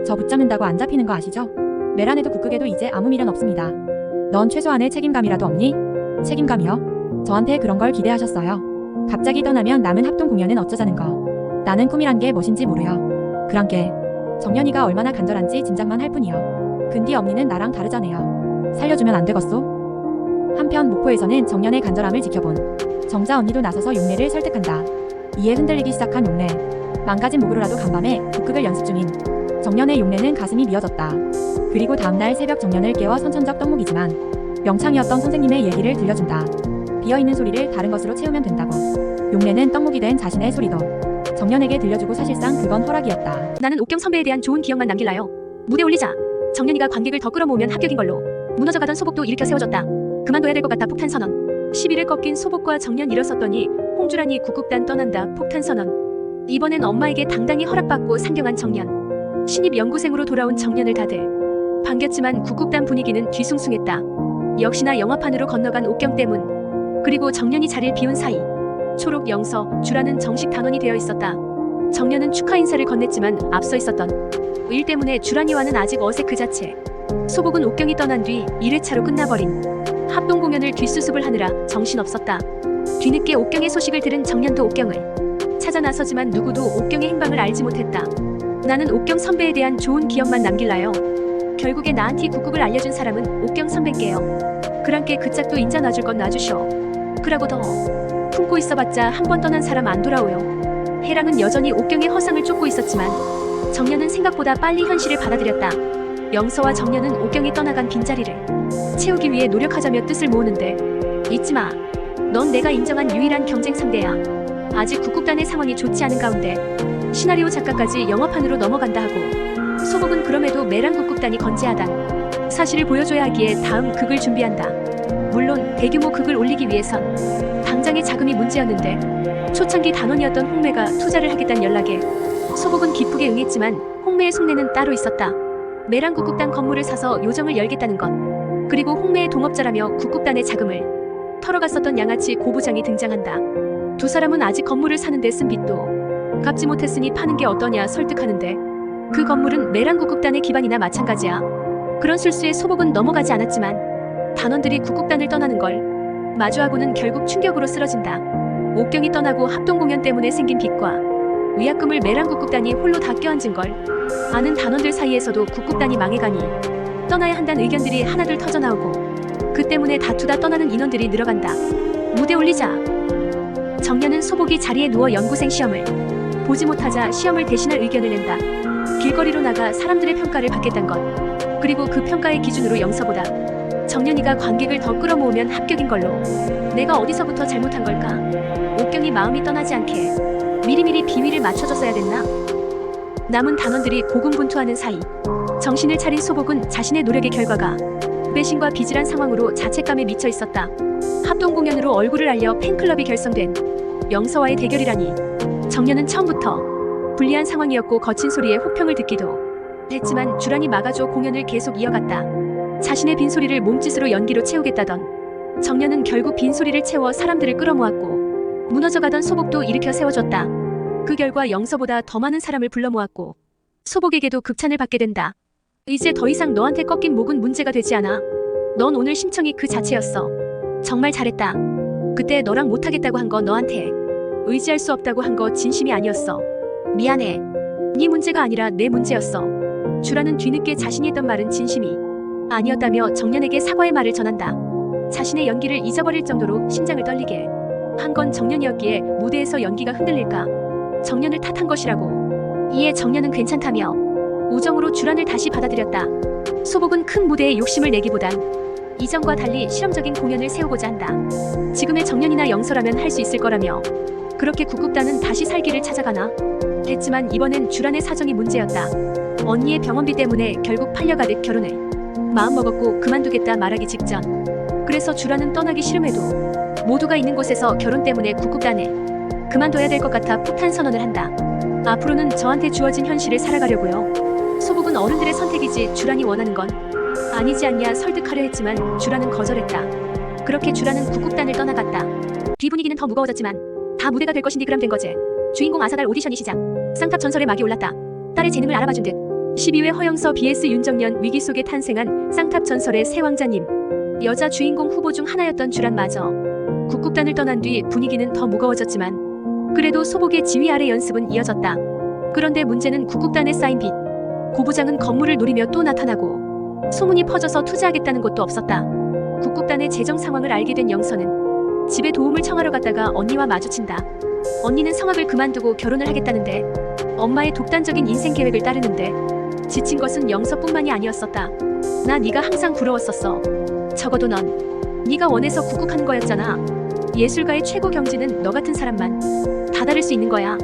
Speaker 2: 저 붙잡는다고 안 잡히는 거 아시죠? 메란에도 국극에도 이제 아무 미련 없습니다. 넌 최소한의 책임감이라도 없니? 책임감이요? 저한테 그런 걸 기대하셨어요? 갑자기 떠나면 남은 합동 공연은 어쩌자는 거. 나는 꿈이란 게 무엇인지 모르요. 그런 게 정연이가 얼마나 간절한지 짐작만 할 뿐이요. 근디 언니는 나랑 다르잖아요. 살려주면 안 되겠소? 한편 목포에서는 정연의 간절함을 지켜본 정자 언니도 나서서 용례를 설득한다. 이에 흔들리기 시작한 용례. 망가진 목으로라도 간밤에 국극을 연습 중인 정연의 용례는 가슴이 미어졌다. 그리고 다음날 새벽 정연을 깨워 선천적 떡목이지만 명창이었던 선생님의 얘기를 들려준다. 비어있는 소리를 다른 것으로 채우면 된다고. 용례는 떡목이 된 자신의 소리도 정연에게 들려주고 사실상 그건 허락이었다.
Speaker 1: 나는 옥경 선배에 대한 좋은 기억만 남길라요. 무대 올리자. 정연이가 관객을 더 끌어모으면 합격인 걸로. 무너져가던 소복도 일으켜 세워졌다. 그만둬야 될 것 같아. 폭탄 선언. 11을 꺾인 소복과 정연 일어섰더니 홍주란이 국극단 떠난다. 폭탄 선언. 이번엔 엄마에게 당당히 허락받고 상경한 정연. 신입 연구생으로 돌아온 정연을 다들 반겼지만 국극단 분위기는 뒤숭숭했다. 역시나 영화판으로 건너간 옥경 때문. 그리고 정연이 자리를 비운 사이 초록, 영서, 주라는 정식 단원이 되어 있었다. 정년은 축하 인사를 건넸지만 앞서 있었던 일 때문에 주란이와는 아직 어색 그 자체. 소복은 옥경이 떠난 뒤 1회차로 끝나버린 합동 공연을 뒷수습을 하느라 정신없었다. 뒤늦게 옥경의 소식을 들은 정년도 옥경을 찾아 나서지만 누구도 옥경의 행방을 알지 못했다. 나는 옥경 선배에 대한 좋은 기억만 남길라요. 결국에 나한테 국국을 알려준 사람은 옥경 선배께요. 그랑께 그 짝도 인자 놔줄 건 놔주쇼. 그라고 더 품고 있어봤자 한 번 떠난 사람 안 돌아오요. 해랑은 여전히 옥경의 허상을 쫓고 있었지만 정년은 생각보다 빨리 현실을 받아들였다. 영서와 정년은 옥경이 떠나간 빈자리를 채우기 위해 노력하자며 뜻을 모으는데 잊지마. 넌 내가 인정한 유일한 경쟁 상대야. 아직 국국단의 상황이 좋지 않은 가운데 시나리오 작가까지 영화판으로 넘어간다 하고 소복은 그럼에도 매랑 국국단이 건재하단 사실을 보여줘야 하기에 다음 극을 준비한다. 물론 대규모 극을 올리기 위해선 당장의 자금이 문제였는데 초창기 단원이었던 홍매가 투자를 하겠다는 연락에 소복은 기쁘게 응했지만 홍매의 속내는 따로 있었다. 매랑 국국단 건물을 사서 요정을 열겠다는 것, 그리고 홍매의 동업자라며 국국단의 자금을 털어갔었던 양아치 고부장이 등장한다. 두 사람은 아직 건물을 사는데 쓴 빚도 갚지 못했으니 파는 게 어떠냐 설득하는데 그 건물은 매랑 국국단의 기반이나 마찬가지야. 그런 술수에 소복은 넘어가지 않았지만 단원들이 국국단을 떠나는 걸 마주하고는 결국 충격으로 쓰러진다. 옥경이 떠나고 합동공연 때문에 생긴 빚과 위약금을 매랑 국국단이 홀로 다 껴안은 걸 아는 단원들 사이에서도 국국단이 망해가니 떠나야 한다는 의견들이 하나둘 터져나오고 그 때문에 다투다 떠나는 인원들이 늘어간다. 무대 올리자. 정년은 소복이 자리에 누워 연구생 시험을 보지 못하자 시험을 대신할 의견을 낸다. 길거리로 나가 사람들의 평가를 받겠다는 것, 그리고 그 평가의 기준으로 영서보다 정년이가 관객을 더 끌어모으면 합격인 걸로. 내가 어디서부터 잘못한 걸까? 옥경이 마음이 떠나지 않게 미리미리 비위를 맞춰줬어야 됐나? 남은 단원들이 고군분투하는 사이 정신을 차린 소복은 자신의 노력의 결과가 배신과 비질한 상황으로 자책감에 미쳐 있었다. 합동공연으로 얼굴을 알려 팬클럽이 결성된 영서와의 대결이라니 정년은 처음부터 불리한 상황이었고 거친 소리에 호평을 듣기도 했지만 주란이 막아줘 공연을 계속 이어갔다. 자신의 빈소리를 몸짓으로 연기로 채우겠다던 정년은 결국 빈소리를 채워 사람들을 끌어모았고 무너져가던 소복도 일으켜 세워줬다. 그 결과 영서보다 더 많은 사람을 불러 모았고 소복에게도 극찬을 받게 된다. 이제 더 이상 너한테 꺾인 목은 문제가 되지 않아. 넌 오늘 심청이 그 자체였어. 정말 잘했다. 그때 너랑 못하겠다고 한 거 너한테 의지할 수 없다고 한 거 진심이 아니었어. 미안해. 네 문제가 아니라 내 문제였어. 주라는 뒤늦게 자신이 했던 말은 진심이 아니었다며 정년에게 사과의 말을 전한다. 자신의 연기를 잊어버릴 정도로 심장을 떨리게 한 건 정년이었기에 무대에서 연기가 흔들릴까 정년을 탓한 것이라고. 이에 정년은 괜찮다며 우정으로 주란을 다시 받아들였다. 소복은 큰 무대에 욕심을 내기보단 이전과 달리 실험적인 공연을 세우고자 한다. 지금의 정년이나 영서라면 할 수 있을 거라며 그렇게 국국단은 다시 살기를 찾아가나 했지만 이번엔 주란의 사정이 문제였다. 언니의 병원비 때문에 결국 팔려가듯 결혼을 마음먹었고 그만두겠다 말하기 직전. 그래서 주란은 떠나기 싫음에도 모두가 있는 곳에서 결혼 때문에 국국단을 그만둬야 될 것 같아 폭탄 선언을 한다. 앞으로는 저한테 주어진 현실을 살아가려고요. 소복은 어른들의 선택이지 주란이 원하는 건 아니지 않냐 설득하려 했지만 주란은 거절했다. 그렇게 주란은 국국단을 떠나갔다. 뒤 분위기는 더 무거워졌지만 다 무대가 될 것인디 그럼 된 거지. 주인공 아사달 오디션이 시작. 쌍탑 전설의 막이 올랐다. 딸의 재능을 알아봐준 듯 12회 허영서 vs 윤정년 위기 속에 탄생한 쌍탑 전설의 새 왕자님. 여자 주인공 후보 중 하나였던 주란마저 국국단을 떠난 뒤 분위기는 더 무거워졌지만 그래도 소복의 지휘 아래 연습은 이어졌다. 그런데 문제는 국국단에 쌓인 빚. 고부장은 건물을 노리며 또 나타나고 소문이 퍼져서 투자하겠다는 것도 없었다. 국국단의 재정 상황을 알게 된 영서는 집에 도움을 청하러 갔다가 언니와 마주친다. 언니는 성악을 그만두고 결혼을 하겠다는데 엄마의 독단적인 인생 계획을 따르는데 지친 것은 영서뿐만이 아니었었다. 나 네가 항상 부러웠었어. 적어도 넌 네가 원해서 국국하는 거였잖아. 예술가의 최고 경지는 너 같은 사람만 다다를 수 있는 거야.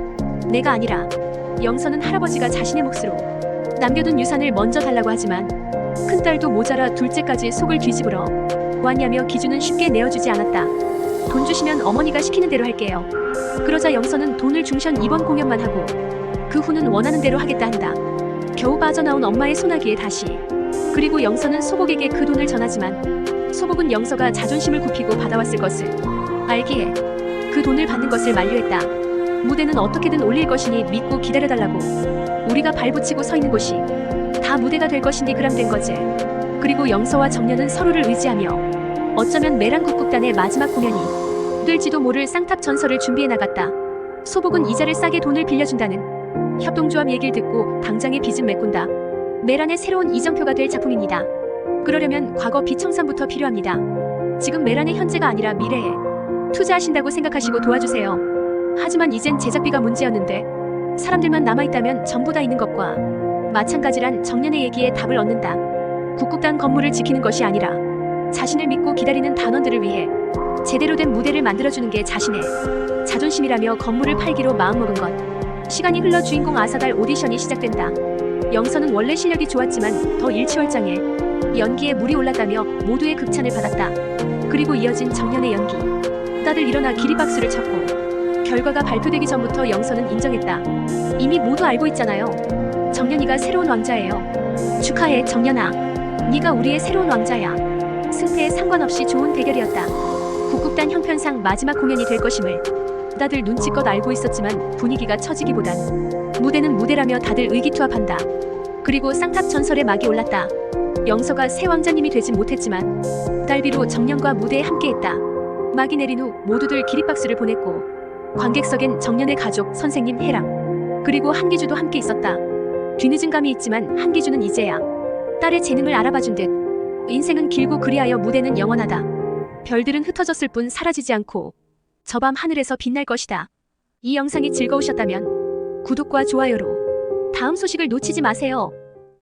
Speaker 1: 내가 아니라. 영서는 할아버지가 자신의 몫으로 남겨둔 유산을 먼저 달라고 하지만 큰딸도 모자라 둘째까지 속을 뒤집으러 왔냐며 기준은 쉽게 내어주지 않았다. 돈 주시면 어머니가 시키는 대로 할게요. 그러자 영서는 돈을 중션 이번 공연만 하고 그 후는 원하는 대로 하겠다 한다. 겨우 빠져나온 엄마의 소나기에 다시. 그리고 영서는 소복에게 그 돈을 전하지만 소복은 영서가 자존심을 굽히고 받아왔을 것을 알기에 그 그 돈을 받는 것을 만류했다. 무대는 어떻게든 올릴 것이니 믿고 기다려달라고. 우리가 발붙이고 서 있는 곳이 다 무대가 될 것이니 그람 된 거지. 그리고 영서와 정년은 서로를 의지하며 어쩌면 메란 국국단의 마지막 공연이 될지도 모를 쌍탑 전설을 준비해 나갔다. 소복은 이자를 싸게 돈을 빌려준다는 협동조합 얘기를 듣고 당장의 빚은 메꾼다. 메란의 새로운 이정표가 될 작품입니다. 그러려면 과거 비청산부터 필요합니다. 지금 메란의 현재가 아니라 미래에 투자하신다고 생각하시고 도와주세요. 하지만 이젠 제작비가 문제였는데 사람들만 남아있다면 전부 다 있는 것과 마찬가지란 정년의 얘기에 답을 얻는다. 국국단 건물을 지키는 것이 아니라 자신을 믿고 기다리는 단원들을 위해 제대로 된 무대를 만들어주는 게 자신의 자존심이라며 건물을 팔기로 마음먹은 것. 시간이 흘러 주인공 아사달 오디션이 시작된다. 영서는 원래 실력이 좋았지만 더 일취월장해 연기에 물이 올랐다며 모두의 극찬을 받았다. 그리고 이어진 정년의 연기. 다들 일어나 기립박수를 쳤고 결과가 발표되기 전부터 영서는 인정했다. 이미 모두 알고 있잖아요. 정년이가 새로운 왕자예요. 축하해 정년아. 네가 우리의 새로운 왕자야. 승패에 상관없이 좋은 대결이었다. 국국단 형편상 마지막 공연이 될 것임을 다들 눈치껏 알고 있었지만 분위기가 처지기보단 무대는 무대라며 다들 의기투합한다. 그리고 쌍탑 전설의 막이 올랐다. 영서가 새 왕자님이 되진 못했지만 달비로 정년과 무대에 함께했다. 막이 내린 후 모두들 기립박수를 보냈고 관객석엔 정년의 가족, 선생님, 해랑 그리고 한기주도 함께 있었다. 뒤늦은 감이 있지만 한기주는 이제야 딸의 재능을 알아봐준 듯 인생은 길고 그리하여 무대는 영원하다. 별들은 흩어졌을 뿐 사라지지 않고 저 밤 하늘에서 빛날 것이다. 이 영상이 즐거우셨다면 구독과 좋아요로 다음 소식을 놓치지 마세요.